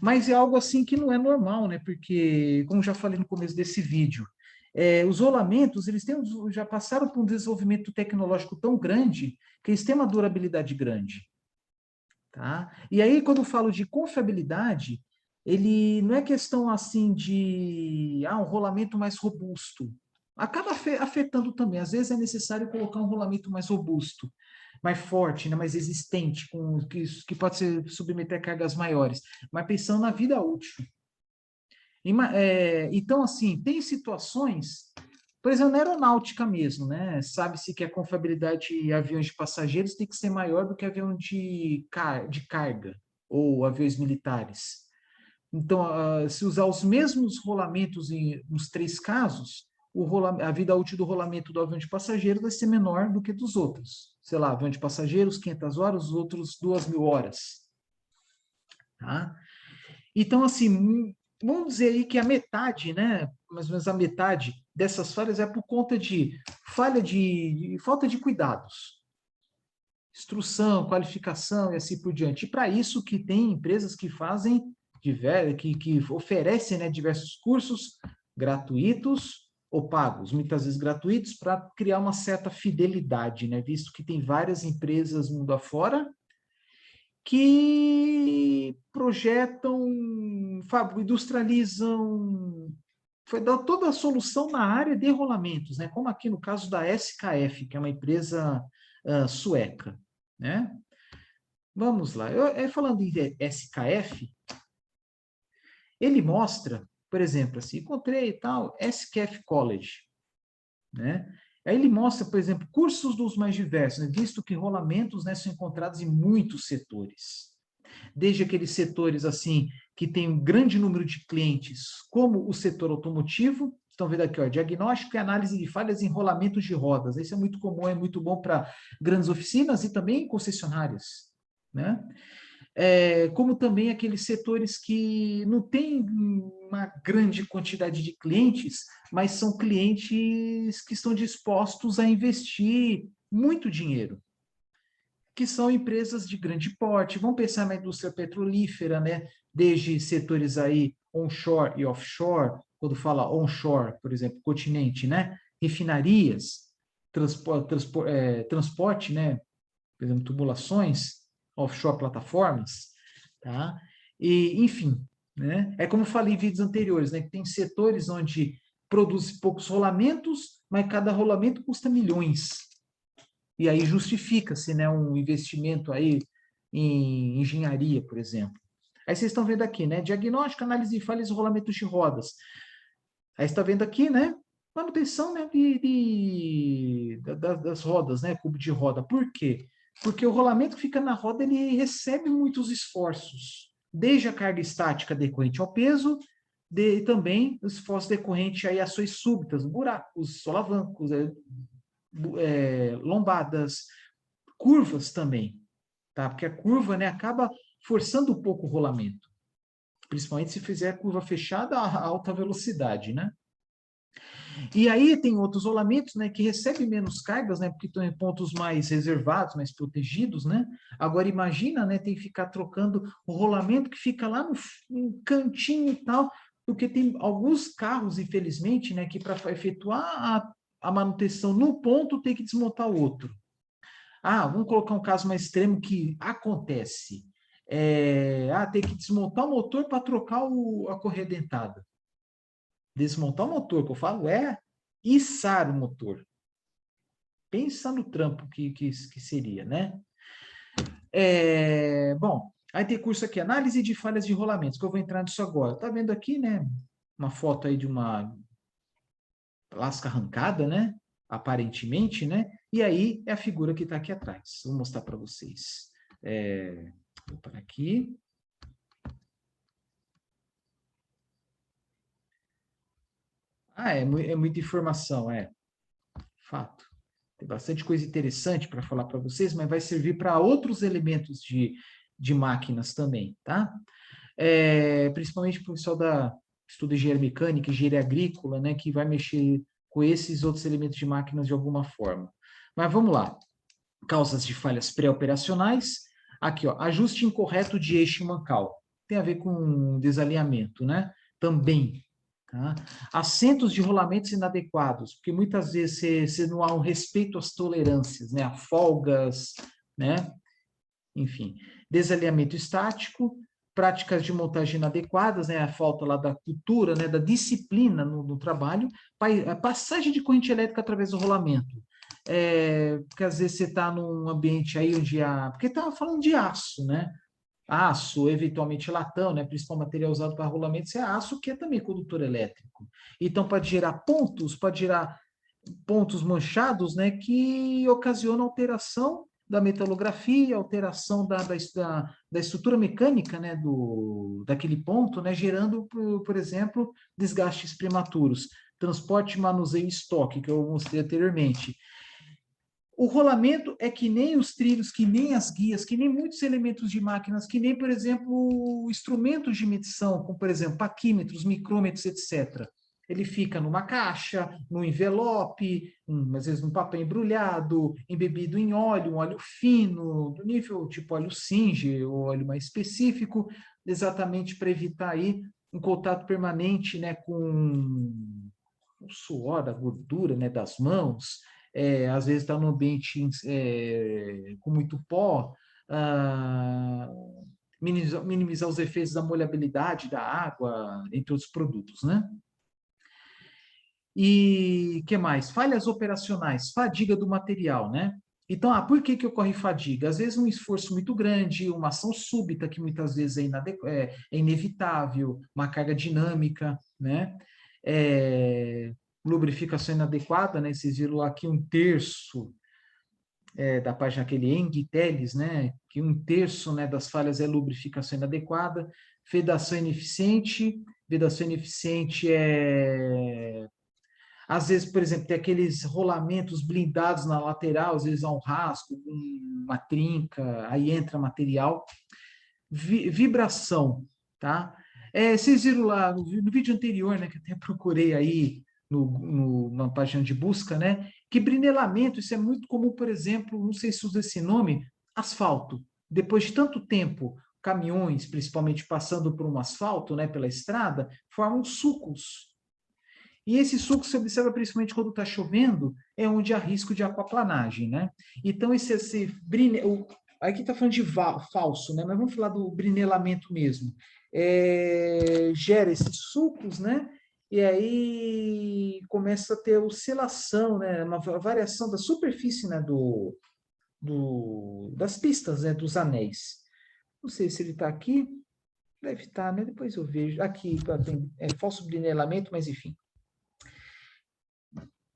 Mas é algo assim que não é normal, né? Porque, como já falei no começo desse vídeo, os rolamentos, eles já passaram por um desenvolvimento tecnológico tão grande que eles têm uma durabilidade grande. Tá? E aí, quando eu falo de confiabilidade, ele não é questão assim de um rolamento mais robusto. Acaba afetando também. Às vezes é necessário colocar um rolamento mais robusto, mais forte, né, mais resistente, que pode ser submeter a cargas maiores, mas pensando na vida útil. Então, assim, tem situações, por exemplo, na aeronáutica mesmo, né? Sabe-se que a confiabilidade de aviões de passageiros tem que ser maior do que avião de carga ou aviões militares. Então, se usar os mesmos rolamentos nos três casos, a vida útil do rolamento do avião de passageiros vai ser menor do que dos outros. Sei lá, avião de passageiros, 500 horas, os outros 2.000 horas. Tá? Então, assim, vamos dizer aí que a metade, né, mais ou menos a metade dessas falhas é por conta de falta de cuidados, instrução, qualificação e assim por diante. E para isso que tem empresas que fazem, que oferecem, né, diversos cursos gratuitos ou pagos, muitas vezes gratuitos, para criar uma certa fidelidade, né, visto que tem várias empresas mundo afora que projetam, industrializam, dá toda a solução na área de rolamentos, né? Como aqui no caso da SKF, que é uma empresa sueca, né? Vamos lá. Falando em SKF, ele mostra, por exemplo, assim, encontrei tal, SKF College, né? Aí ele mostra, por exemplo, cursos dos mais diversos, né? Visto que rolamentos, né, são encontrados em muitos setores. Desde aqueles setores assim que tem um grande número de clientes, como o setor automotivo, estão vendo aqui, ó, diagnóstico e análise de falhas em rolamentos de rodas. Isso é muito comum, é muito bom para grandes oficinas e também concessionárias, né? Como também aqueles setores que não têm uma grande quantidade de clientes, mas são clientes que estão dispostos a investir muito dinheiro, que são empresas de grande porte. Vamos pensar na indústria petrolífera, né? Desde setores aí onshore e offshore, quando fala onshore, por exemplo, continente, né? Refinarias, transporte, né? Por exemplo, tubulações, offshore plataformas, tá? E, enfim, né? É como eu falei em vídeos anteriores, né? Que tem setores onde produz poucos rolamentos, mas cada rolamento custa milhões. E aí justifica-se, né, um investimento aí em engenharia, por exemplo. Aí vocês estão vendo aqui, né, diagnóstico, análise de falhas e rolamentos de rodas. Aí está vendo aqui, né, manutenção, né, das rodas, né, cubo de roda. Por quê? Porque o rolamento que fica na roda, ele recebe muitos esforços, desde a carga estática decorrente ao peso, também os esforços decorrentes aí a ações súbitas, buracos, solavancos, lombadas, curvas também, tá? Porque a curva, né, acaba forçando um pouco o rolamento, principalmente se fizer a curva fechada a alta velocidade, né? E aí tem outros rolamentos, né, que recebem menos cargas, né, porque estão em pontos mais reservados, mais protegidos, né? Agora imagina, né, tem que ficar trocando o rolamento que fica lá no cantinho e tal, porque tem alguns carros, infelizmente, né, que para efetuar a manutenção no ponto tem que desmontar o outro. Ah, vamos colocar um caso mais extremo que acontece. Tem que desmontar o motor para trocar a correia dentada. Desmontar o motor, que eu falo, içar o motor. Pensa no trampo que seria, né? Bom, aí tem curso aqui, análise de falhas de rolamentos, que eu vou entrar nisso agora. Tá vendo aqui, né? Uma foto aí de uma lasca arrancada, né? Aparentemente, né? E aí é a figura que está aqui atrás. Vou mostrar para vocês. Vou parar aqui. É muita informação, fato. Tem bastante coisa interessante para falar para vocês, mas vai servir para outros elementos de máquinas também, tá? Principalmente para o pessoal da estudo engenharia mecânica, engenharia agrícola, né, que vai mexer com esses outros elementos de máquinas de alguma forma. Mas vamos lá. Causas de falhas pré-operacionais. Aqui, ó, ajuste incorreto de eixo mancal. Tem a ver com desalinhamento, né? Também. Tá? Assentos de rolamentos inadequados, porque muitas vezes você não há um respeito às tolerâncias, né? A folgas, né? Enfim. Desalinhamento estático, práticas de montagem inadequadas, né? A falta lá da cultura, né? Da disciplina no trabalho, a passagem de corrente elétrica através do rolamento. Porque às vezes você está num ambiente aí onde porque estava falando de aço, né? Aço, eventualmente latão, né? Principal material usado para rolamentos é aço, que é também condutor elétrico. Então, pode gerar pontos manchados, né? Que ocasionam alteração da metalografia, alteração da estrutura mecânica, né? Daquele ponto, né? Gerando, por exemplo, desgastes prematuros. Transporte, manuseio e estoque, que eu mostrei anteriormente. O rolamento é que nem os trilhos, que nem as guias, que nem muitos elementos de máquinas, que nem, por exemplo, instrumentos de medição, como, por exemplo, paquímetros, micrômetros, etc. Ele fica numa caixa, num envelope, às vezes num papel embrulhado, embebido em óleo, um óleo fino, do nível tipo óleo Singer, ou óleo mais específico, exatamente para evitar aí um contato permanente, né, com o suor, a gordura, né, das mãos, às vezes está no ambiente com muito pó, minimizar os efeitos da molhabilidade da água, entre outros produtos, né? E que mais? Falhas operacionais, fadiga do material, né? Então, por que ocorre fadiga? Às vezes um esforço muito grande, uma ação súbita que muitas vezes é inevitável, uma carga dinâmica, né? Lubrificação inadequada, né? Vocês viram lá que um terço da página aquele Eng Teles, né? Que um terço, né, das falhas é lubrificação inadequada, vedação ineficiente às vezes, por exemplo, tem aqueles rolamentos blindados na lateral, às vezes há um rasgo, uma trinca, aí entra material. Vibração, tá? Vocês viram lá no vídeo anterior, né, que até procurei aí na página de busca, né, que brinelamento, isso é muito comum, por exemplo, não sei se usa esse nome, asfalto. Depois de tanto tempo, caminhões, principalmente passando por um asfalto, né, pela estrada, formam sulcos. E esse sulco se observa principalmente quando está chovendo, é onde há risco de aquaplanagem, né? Então, aqui está falando de falso, né? Mas vamos falar do brinelamento mesmo. Gera esses sulcos, né? E aí começa a ter oscilação, né? Uma variação da superfície, né? Das pistas, né? Dos anéis. Não sei se ele está aqui. Deve estar, né? Depois eu vejo. Aqui tem falso brinelamento, mas enfim.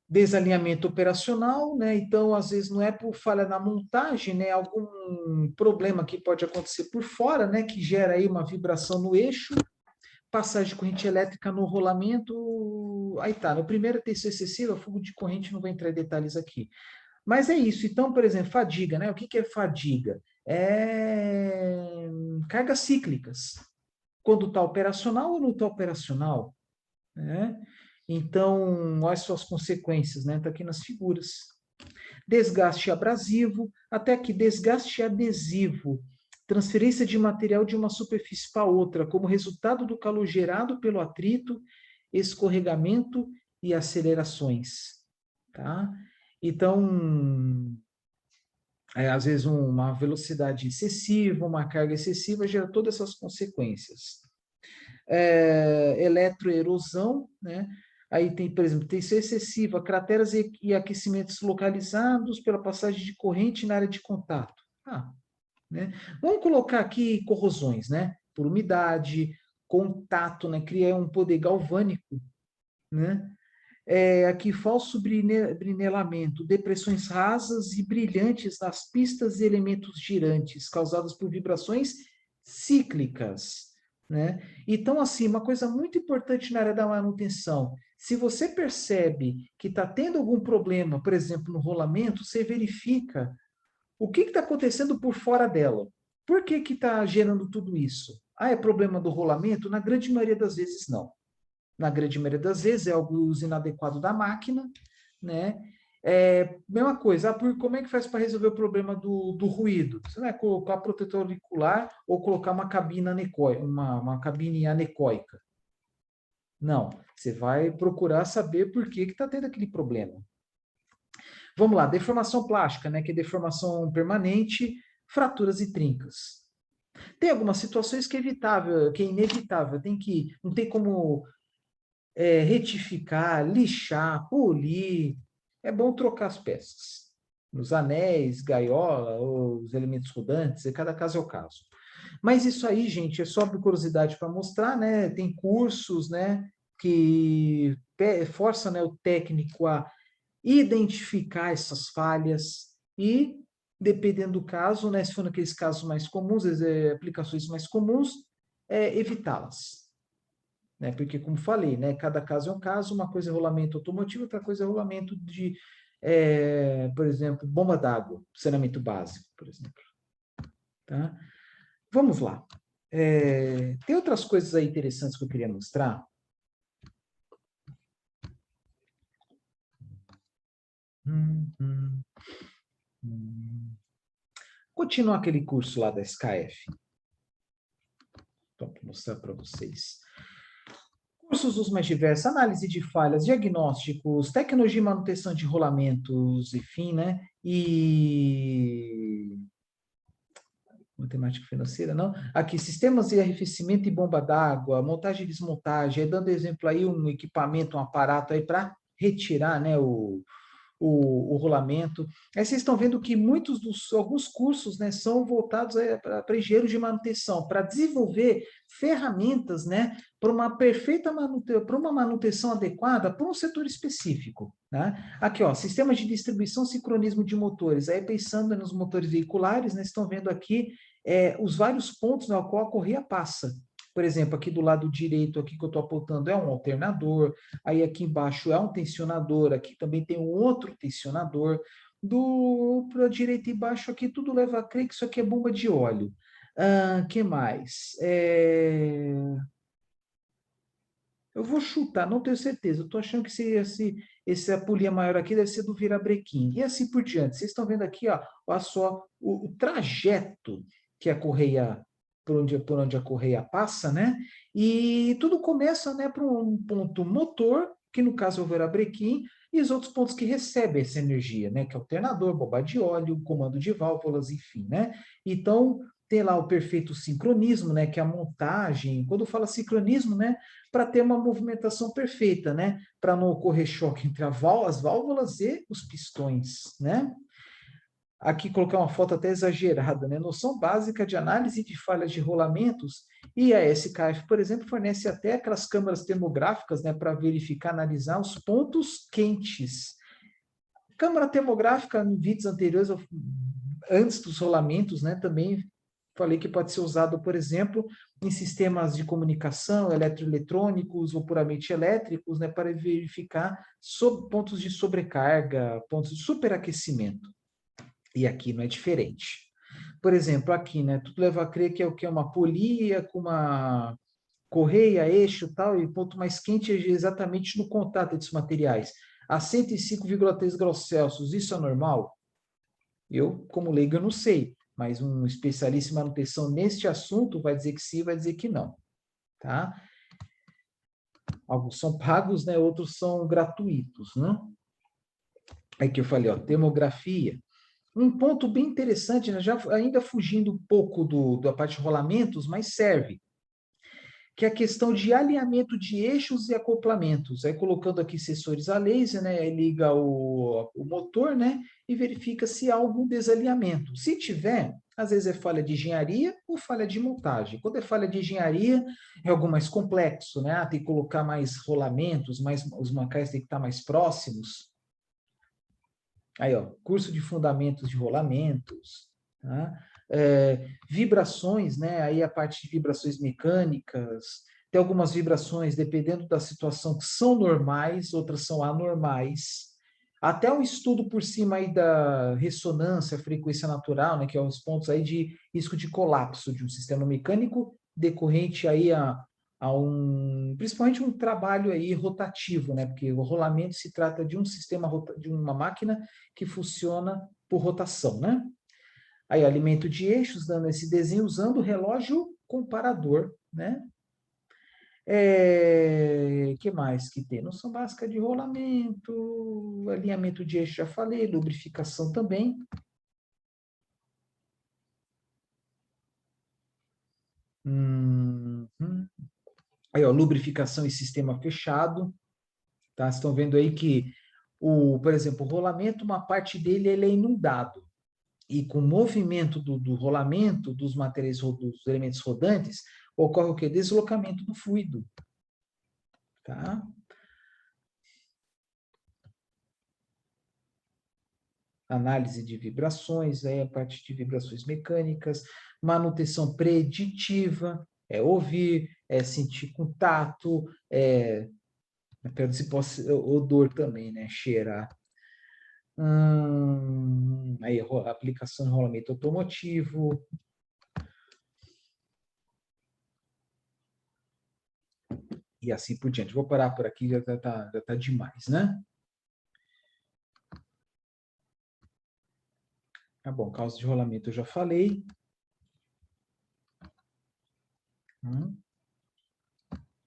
Desalinhamento operacional, né? Então, às vezes, não é por falha na montagem, né? Algum problema que pode acontecer por fora, né? Que gera aí uma vibração no eixo, passagem de corrente elétrica no rolamento. Aí tá, no primeiro tensão excessiva, fuga de corrente, não vou entrar em detalhes aqui. Mas é isso. Então, por exemplo, fadiga, né? O que é fadiga? Cargas cíclicas. Quando está operacional ou não está operacional, né? Então, olha só as consequências, né? Está aqui nas figuras. Desgaste abrasivo, até aqui, desgaste adesivo, transferência de material de uma superfície para outra, como resultado do calor gerado pelo atrito, escorregamento e acelerações, tá? Então, às vezes uma velocidade excessiva, uma carga excessiva gera todas essas consequências. Eletroerosão, né? Aí tem, por exemplo, tensão excessiva, crateras e aquecimentos localizados pela passagem de corrente na área de contato. Né? Vamos colocar aqui corrosões, né? Por umidade, contato, né? Cria um poder galvânico, né? Aqui falso brinelamento, depressões rasas e brilhantes nas pistas e elementos girantes, causadas por vibrações cíclicas, né? Então, assim, uma coisa muito importante na área da manutenção, se você percebe que está tendo algum problema, por exemplo, no rolamento, você verifica o que está acontecendo por fora dela. Por que está gerando tudo isso? É problema do rolamento? Na grande maioria das vezes, não. Na grande maioria das vezes é algo uso inadequado da máquina, né? Mesma coisa, como é que faz para resolver o problema do ruído? Você vai colocar protetor auricular ou colocar uma cabine anecoica, uma cabine anecoica. Não, você vai procurar saber por que está tendo aquele problema. Vamos lá, deformação plástica, né? Que é deformação permanente, fraturas e trincas. Tem algumas situações que é evitável, que é inevitável, não tem como retificar, lixar, polir. É bom trocar as peças. Os anéis, gaiola, os elementos rodantes, cada caso é o caso. Mas isso aí, gente, é só por curiosidade para mostrar, né? Tem cursos, né, que força, né, o técnico a identificar essas falhas e, dependendo do caso, né, se for naqueles casos mais comuns, aplicações mais comuns, evitá-las. Né? Porque, como falei, né, cada caso é um caso, uma coisa é rolamento automotivo, outra coisa é rolamento de, por exemplo, bomba d'água, saneamento básico, por exemplo. Tá? Vamos lá. Tem outras coisas aí interessantes que eu queria mostrar. Continuar aquele curso lá da SKF. Então, vou mostrar para vocês. Cursos os mais diversos, análise de falhas, diagnósticos, tecnologia e manutenção de rolamentos, enfim, né? E matemática financeira, não? Aqui, sistemas de arrefecimento e bomba d'água, montagem e desmontagem, dando exemplo aí um equipamento, um aparato aí para retirar, né, o rolamento. Aí vocês estão vendo que alguns cursos, né, são voltados para engenheiros de manutenção, para desenvolver ferramentas, né, para uma perfeita manutenção, para uma manutenção adequada para um setor específico. Né? Aqui, ó, sistemas de distribuição, sincronismo de motores. Aí pensando nos motores veiculares, né, estão vendo aqui os vários pontos no qual a correia passa. Por exemplo, aqui do lado direito, aqui que eu estou apontando, é um alternador, aí aqui embaixo é um tensionador, aqui também tem um outro tensionador, para a direita e embaixo aqui tudo leva a crer que isso aqui é bomba de óleo. Que mais? Eu vou chutar, não tenho certeza. Eu estou achando que essa polia maior aqui deve ser do virabrequim. E assim por diante. Vocês estão vendo aqui, ó, olha só o trajeto que a correia, por onde a correia passa, né? E tudo começa, né, por um ponto motor, que no caso é o virabrequim, e os outros pontos que recebem essa energia, né? Que é alternador, bomba de óleo, comando de válvulas, enfim, né? Então, tem lá o perfeito sincronismo, né? Que é a montagem. Quando fala sincronismo, né? Para ter uma movimentação perfeita, né? Para não ocorrer choque entre as válvulas e os pistões, né? Aqui colocar uma foto até exagerada, né? Noção básica de análise de falhas de rolamentos, e a SKF, por exemplo, fornece até aquelas câmeras termográficas, né, para verificar, analisar os pontos quentes. Câmara termográfica, em vídeos anteriores, antes dos rolamentos, né, também falei que pode ser usado, por exemplo, em sistemas de comunicação, eletroeletrônicos ou puramente elétricos, né, para verificar pontos de sobrecarga, pontos de superaquecimento. E aqui não é diferente. Por exemplo, aqui, né, tudo leva a crer que é o que é uma polia com correia, eixo, tal, e ponto mais quente é exatamente no contato desses materiais. A 105,3 graus Celsius, isso é normal? Eu, como leigo, eu não sei, mas um especialista em manutenção neste assunto vai dizer que sim, vai dizer que não, tá? Alguns são pagos, né? Outros são gratuitos, né? Aí que eu falei, ó, termografia. Um ponto bem interessante, né? Já ainda fugindo um pouco da parte de rolamentos, mas serve, que é a questão de alinhamento de eixos e acoplamentos. Aí colocando aqui sensores a laser, né? Aí liga o motor, né? E verifica se há algum desalinhamento. Se tiver, às vezes é falha de engenharia ou falha de montagem. Quando é falha de engenharia, é algo mais complexo, né? Tem que colocar mais rolamentos, mais, os mancais têm que estar mais próximos. Aí, ó, curso de fundamentos de rolamentos, tá? Vibrações, né? Aí a parte de vibrações mecânicas, tem algumas vibrações, dependendo da situação, que são normais, outras são anormais. Até um estudo por cima aí da ressonância, frequência natural, né? Que é os pontos aí de risco de colapso de um sistema mecânico decorrente aí principalmente um trabalho aí rotativo, né? Porque o rolamento se trata de um sistema, de uma máquina que funciona por rotação, né? Aí, alimento de eixos, dando esse desenho, usando o relógio comparador, né? Que mais que tem? Noção básica de rolamento, alinhamento de eixo, já falei, lubrificação também. Aí, ó, lubrificação e sistema fechado, tá? Vocês estão vendo aí que, por exemplo, o rolamento, uma parte dele ele é inundado. E com o movimento do rolamento dos materiais, dos elementos rodantes, ocorre o quê? Deslocamento do fluido, tá? Análise de vibrações, aí a parte de vibrações mecânicas, manutenção preditiva, é ouvir, é sentir contato, se posso, odor também, né? Cheirar. Aí, aplicação de rolamento automotivo, e assim por diante. Vou parar por aqui, já tá demais, né? Tá bom, causa de rolamento eu já falei.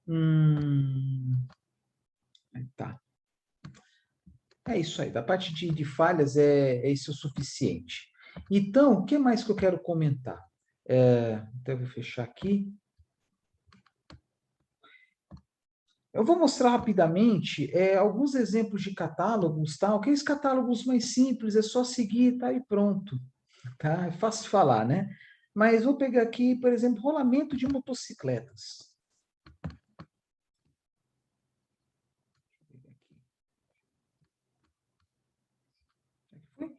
Hum, tá. É isso aí. Da parte de falhas, é isso o suficiente. Então, o que mais que eu quero comentar? Até vou fechar aqui. Eu vou mostrar rapidamente alguns exemplos de catálogos, tá? Aqueles catálogos mais simples, é só seguir, tá? E pronto, tá? É fácil de falar, né? Mas vou pegar aqui, por exemplo, rolamento de motocicletas.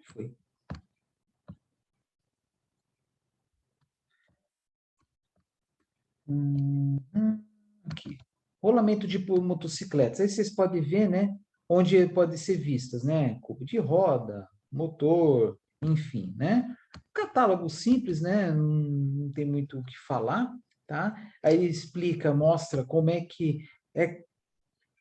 Foi. Aqui. Rolamento de motocicletas. Aí vocês podem ver, né? Onde pode ser vistas, né? Cubo de roda, motor, enfim, né? Catálogo simples, né? Não tem muito o que falar, tá? Aí ele explica, mostra como é que é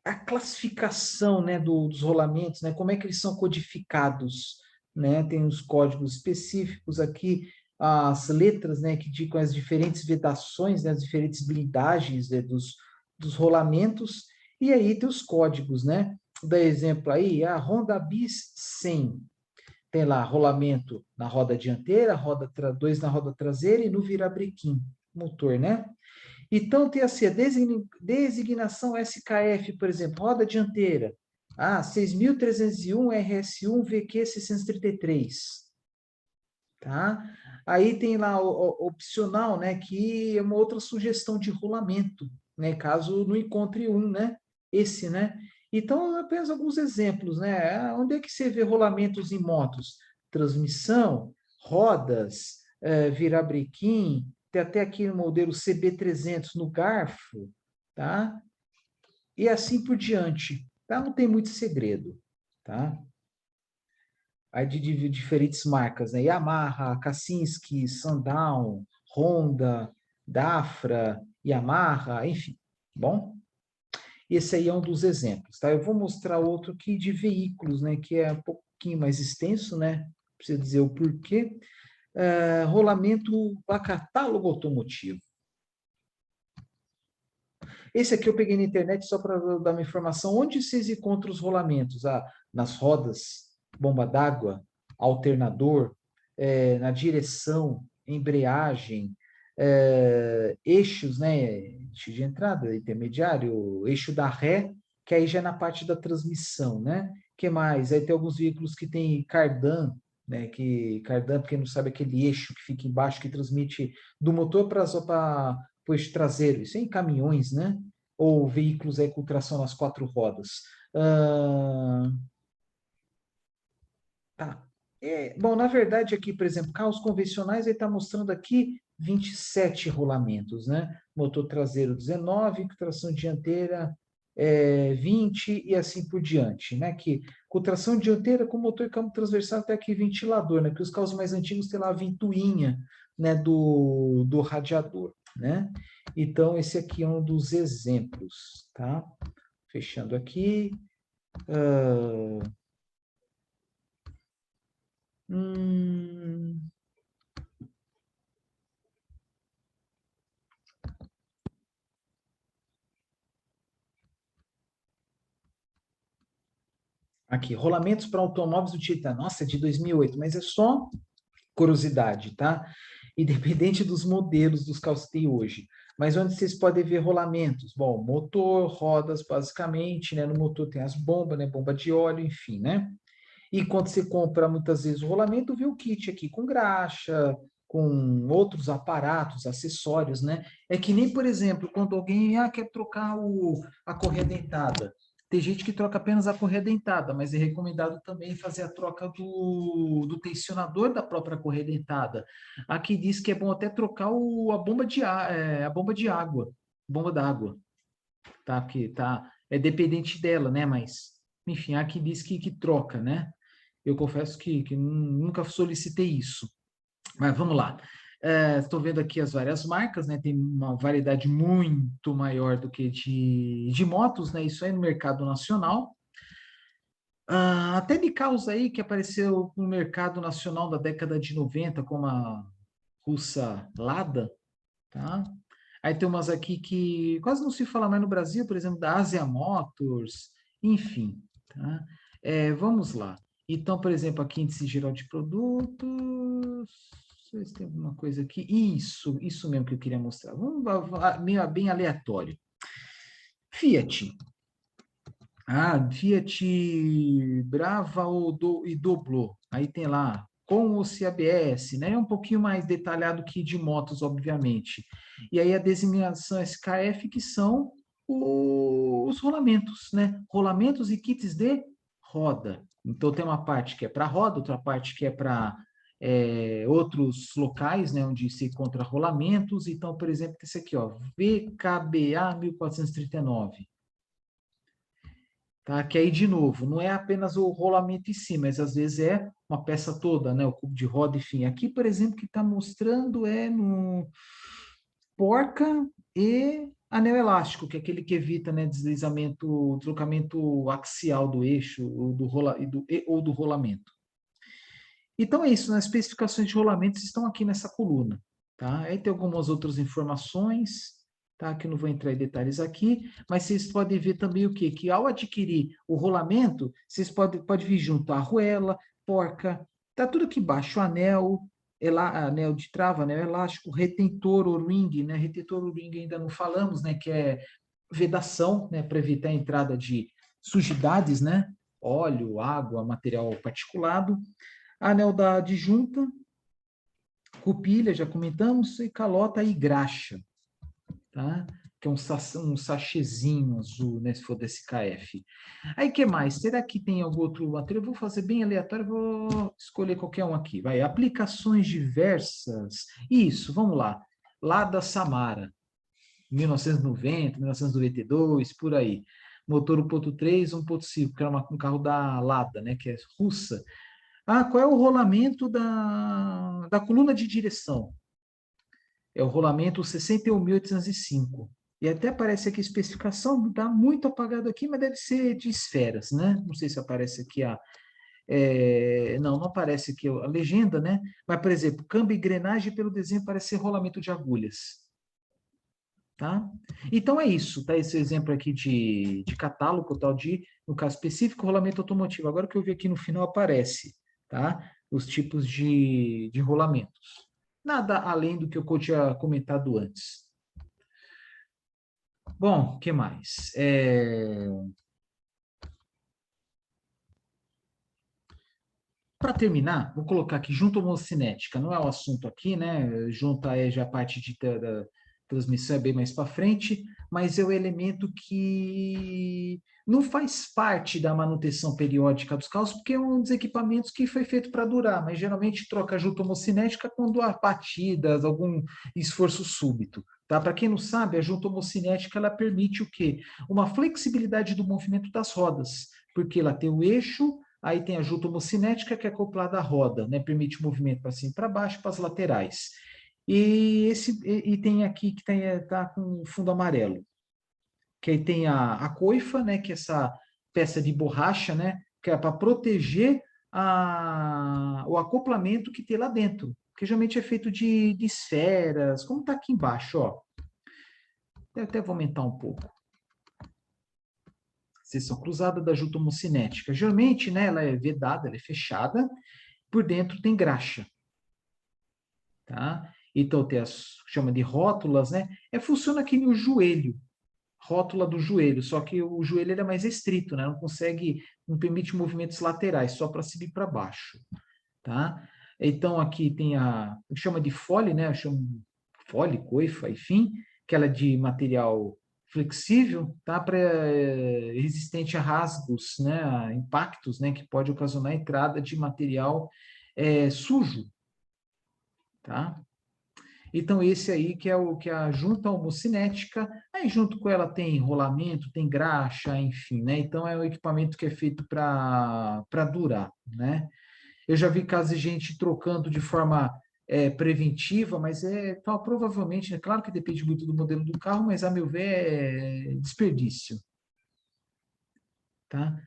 a classificação, né, dos rolamentos, né? Como é que eles são codificados, né? Tem os códigos específicos aqui, as letras, né, que indicam as diferentes vedações, né, as diferentes blindagens, né, dos rolamentos, e aí tem os códigos, né? Dá exemplo aí, a Honda Bis 100. Tem lá rolamento na roda dianteira, dois na roda traseira e no virabrequim, motor, né? Então, tem assim, a designação SKF, por exemplo, roda dianteira. 6.301 RS1 VQ 633. Tá? Aí tem lá o opcional, né, que é uma outra sugestão de rolamento, né, caso não encontre um, né, esse, né. Então, apenas alguns exemplos, né, onde é que você vê rolamentos em motos? Transmissão, rodas, virabrequim, tem até aqui no modelo CB300 no garfo, tá? E assim por diante, tá? Não tem muito segredo, tá? Aí diferentes marcas, né? Yamaha, Kaczynski, Sundown, Honda, Dafra, Yamaha, enfim, bom? Esse aí é um dos exemplos, tá? Eu vou mostrar outro aqui de veículos, né? Que é um pouquinho mais extenso, né? Precisa dizer o porquê. Rolamento a catálogo automotivo. Esse aqui eu peguei na internet só para dar uma informação. Onde vocês encontram os rolamentos? Nas rodas, bomba d'água, alternador, na direção, embreagem, eixos, né? Eixo de entrada, intermediário, eixo da ré, que aí já é na parte da transmissão, né? Que mais? Aí tem alguns veículos que tem cardan, né? Que cardan, para quem não sabe, é aquele eixo que fica embaixo que transmite do motor para o eixo traseiro. Isso é em caminhões, né? Ou veículos aí com tração nas quatro rodas. Ah, tá. Bom, na verdade, aqui, por exemplo, carros convencionais, ele está mostrando aqui 27 rolamentos, né? Motor traseiro 19, tração dianteira 20 e assim por diante, né? Que com tração dianteira, com motor e câmbio transversal, até aqui ventilador, né? Que os carros mais antigos têm lá a ventoinha, né? Do radiador, né? Então, esse aqui é um dos exemplos, tá? Fechando aqui. Ah, hum, Aqui, rolamentos para automóveis utilitários. Nossa, é de 2008, mas é só curiosidade, tá? Independente dos modelos dos carros que tem hoje. Mas onde vocês podem ver rolamentos? Bom, motor, rodas, basicamente, né? No motor tem as bombas, né? Bomba de óleo, enfim, né? E quando você compra muitas vezes o rolamento, vê o kit aqui com graxa, com outros aparatos, acessórios, né? É que nem, por exemplo, quando alguém quer trocar a correia dentada. Tem gente que troca apenas a correia dentada, mas é recomendado também fazer a troca do tensionador da própria correia dentada. Aqui diz que é bom até trocar a bomba de água, bomba d'água, tá? Porque é dependente dela, né? Mas, enfim, aqui diz que troca, né? Eu confesso que nunca solicitei isso. Mas vamos lá. Estou vendo aqui as várias marcas, né? Tem uma variedade muito maior do que de motos, né? Isso aí no mercado nacional. Até de carros aí que apareceu no mercado nacional da década de 90, como a russa Lada, tá? Aí tem umas aqui que quase não se fala mais no Brasil, por exemplo, da Asia Motors, enfim, tá? Vamos lá. Então, por exemplo, aqui índice geral de produtos. Deixa eu ver se tem alguma coisa aqui. Isso mesmo que eu queria mostrar. Vamos bem aleatório. Fiat. Fiat Brava e Doblô. Aí tem lá com ou se ABS, né? É um pouquinho mais detalhado que de motos, obviamente. E aí a designação SKF, que são os rolamentos, né? Rolamentos e kits de roda. Então tem uma parte que é para roda, outra parte que é para outros locais, né, onde se encontra rolamentos. Então, por exemplo, esse aqui, ó, VKBA 1439. Tá? Que aí, de novo, não é apenas o rolamento em si, mas às vezes é uma peça toda, né? O cubo de roda, enfim. Aqui, por exemplo, que está mostrando no porca e anel elástico, que é aquele que evita, né, deslizamento, deslocamento axial do eixo ou do rolamento. Então é isso, né? As especificações de rolamentos estão aqui nessa coluna, tá? Aí tem algumas outras informações, tá? Que eu não vou entrar em detalhes aqui, mas vocês podem ver também o quê? Que ao adquirir o rolamento, vocês podem vir junto a arruela, porca, tá tudo aqui embaixo, anel, anel de trava, anel elástico, retentor O-ring, né? Retentor O-ring ainda não falamos, né? Que é vedação, né? Para evitar a entrada de sujidades, né? Óleo, água, material particulado. Anel da adjunta, cupilha, já comentamos, e calota e graxa, tá? Que é um sachêzinho azul, né? Se for desse KF. Aí, que mais? Será que tem algum outro material? Eu vou fazer bem aleatório, vou escolher qualquer um aqui. Vai, aplicações diversas. Isso, vamos lá. Lada Samara, 1990, 1992, por aí. Motor 1.3, 1.5, que era um carro da Lada, né? Que é russa. Qual é o rolamento da coluna de direção? É o rolamento 61.805. E até aparece aqui a especificação, está muito apagado aqui, mas deve ser de esferas, né? Não sei se aparece aqui não, não aparece aqui a legenda, né? Mas, por exemplo, câmbio e engrenagem pelo desenho parece ser rolamento de agulhas. Tá? Então é isso, tá? Esse exemplo aqui de catálogo, tal de, no caso específico, rolamento automotivo. Agora que eu vi aqui no final aparece, tá? Os tipos de rolamentos. Nada além do que eu tinha comentado antes. Bom, o que mais? Para terminar, vou colocar aqui junta homocinética, não é o assunto aqui, né? Junta é já a parte da transmissão é bem mais para frente, mas é o elemento que não faz parte da manutenção periódica dos carros, porque é um dos equipamentos que foi feito para durar, mas geralmente troca a junta homocinética quando há batidas, algum esforço súbito. Tá? Para quem não sabe, a junta homocinética ela permite o quê? Uma flexibilidade do movimento das rodas, porque ela tem o eixo. Aí tem a junta homocinética, que é acoplada à roda, né? Permite movimento para cima e para baixo, para as laterais. E tem aqui que tá com fundo amarelo, que aí tem a coifa, né? Que é essa peça de borracha, né? Que é para proteger o acoplamento que tem lá dentro, que geralmente é feito de esferas, como está aqui embaixo, ó. Eu até vou aumentar um pouco. Seção cruzada da junta homocinética. Geralmente, né, ela é vedada, ela é fechada, por dentro tem graxa, tá? Então tem as chama de rótulas, né? Funciona aqui no joelho, rótula do joelho, só que o joelho ele é mais restrito, né? Não permite movimentos laterais, só para cima e para baixo, tá? Então aqui tem chama de fole, né? Chama fole, coifa, enfim, que ela é de material flexível, tá? Resistente a rasgos, né? A impactos, né? Que pode ocasionar a entrada de material sujo, tá? Então, esse aí que é o que é a junta homocinética, aí junto com ela tem rolamento, tem graxa, enfim, né? Então, é um equipamento que é feito para durar, né? Eu já vi casos de gente trocando de forma preventiva, mas tal, provavelmente, é claro que depende muito do modelo do carro, mas a meu ver é desperdício, tá?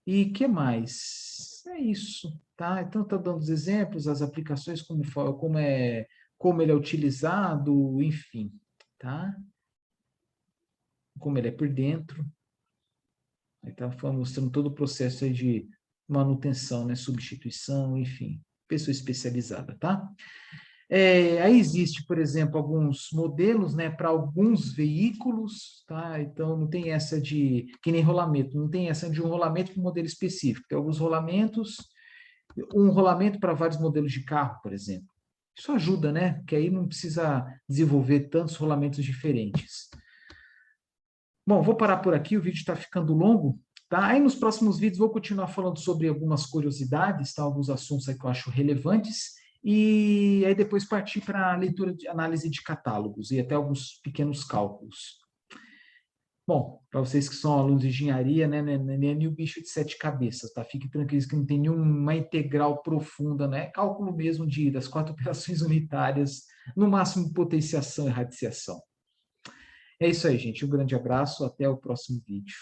E que mais? É isso, tá? Então, estou dando os exemplos, as aplicações, como ele é utilizado, enfim, tá? Como ele é por dentro. Então, foi mostrando todo o processo aí de manutenção, né? Substituição, enfim, pessoa especializada, tá? Aí existe, por exemplo, alguns modelos, né, para alguns veículos, tá? Então não tem essa de que nem rolamento, não tem essa de um rolamento para um modelo específico. Tem alguns rolamentos, um rolamento para vários modelos de carro, por exemplo. Isso ajuda, né? Porque aí não precisa desenvolver tantos rolamentos diferentes. Bom, vou parar por aqui, o vídeo está ficando longo, tá? Aí nos próximos vídeos vou continuar falando sobre algumas curiosidades, tá? Alguns assuntos aí que eu acho relevantes, e aí depois partir para a leitura de análise de catálogos e até alguns pequenos cálculos. Bom, para vocês que são alunos de engenharia, né, nem é nenhum bicho de sete cabeças, tá? Fiquem tranquilos que não tem nenhuma integral profunda, né? Cálculo mesmo das quatro operações unitárias, no máximo potenciação e radiciação. É isso aí, gente. Um grande abraço. Até o próximo vídeo.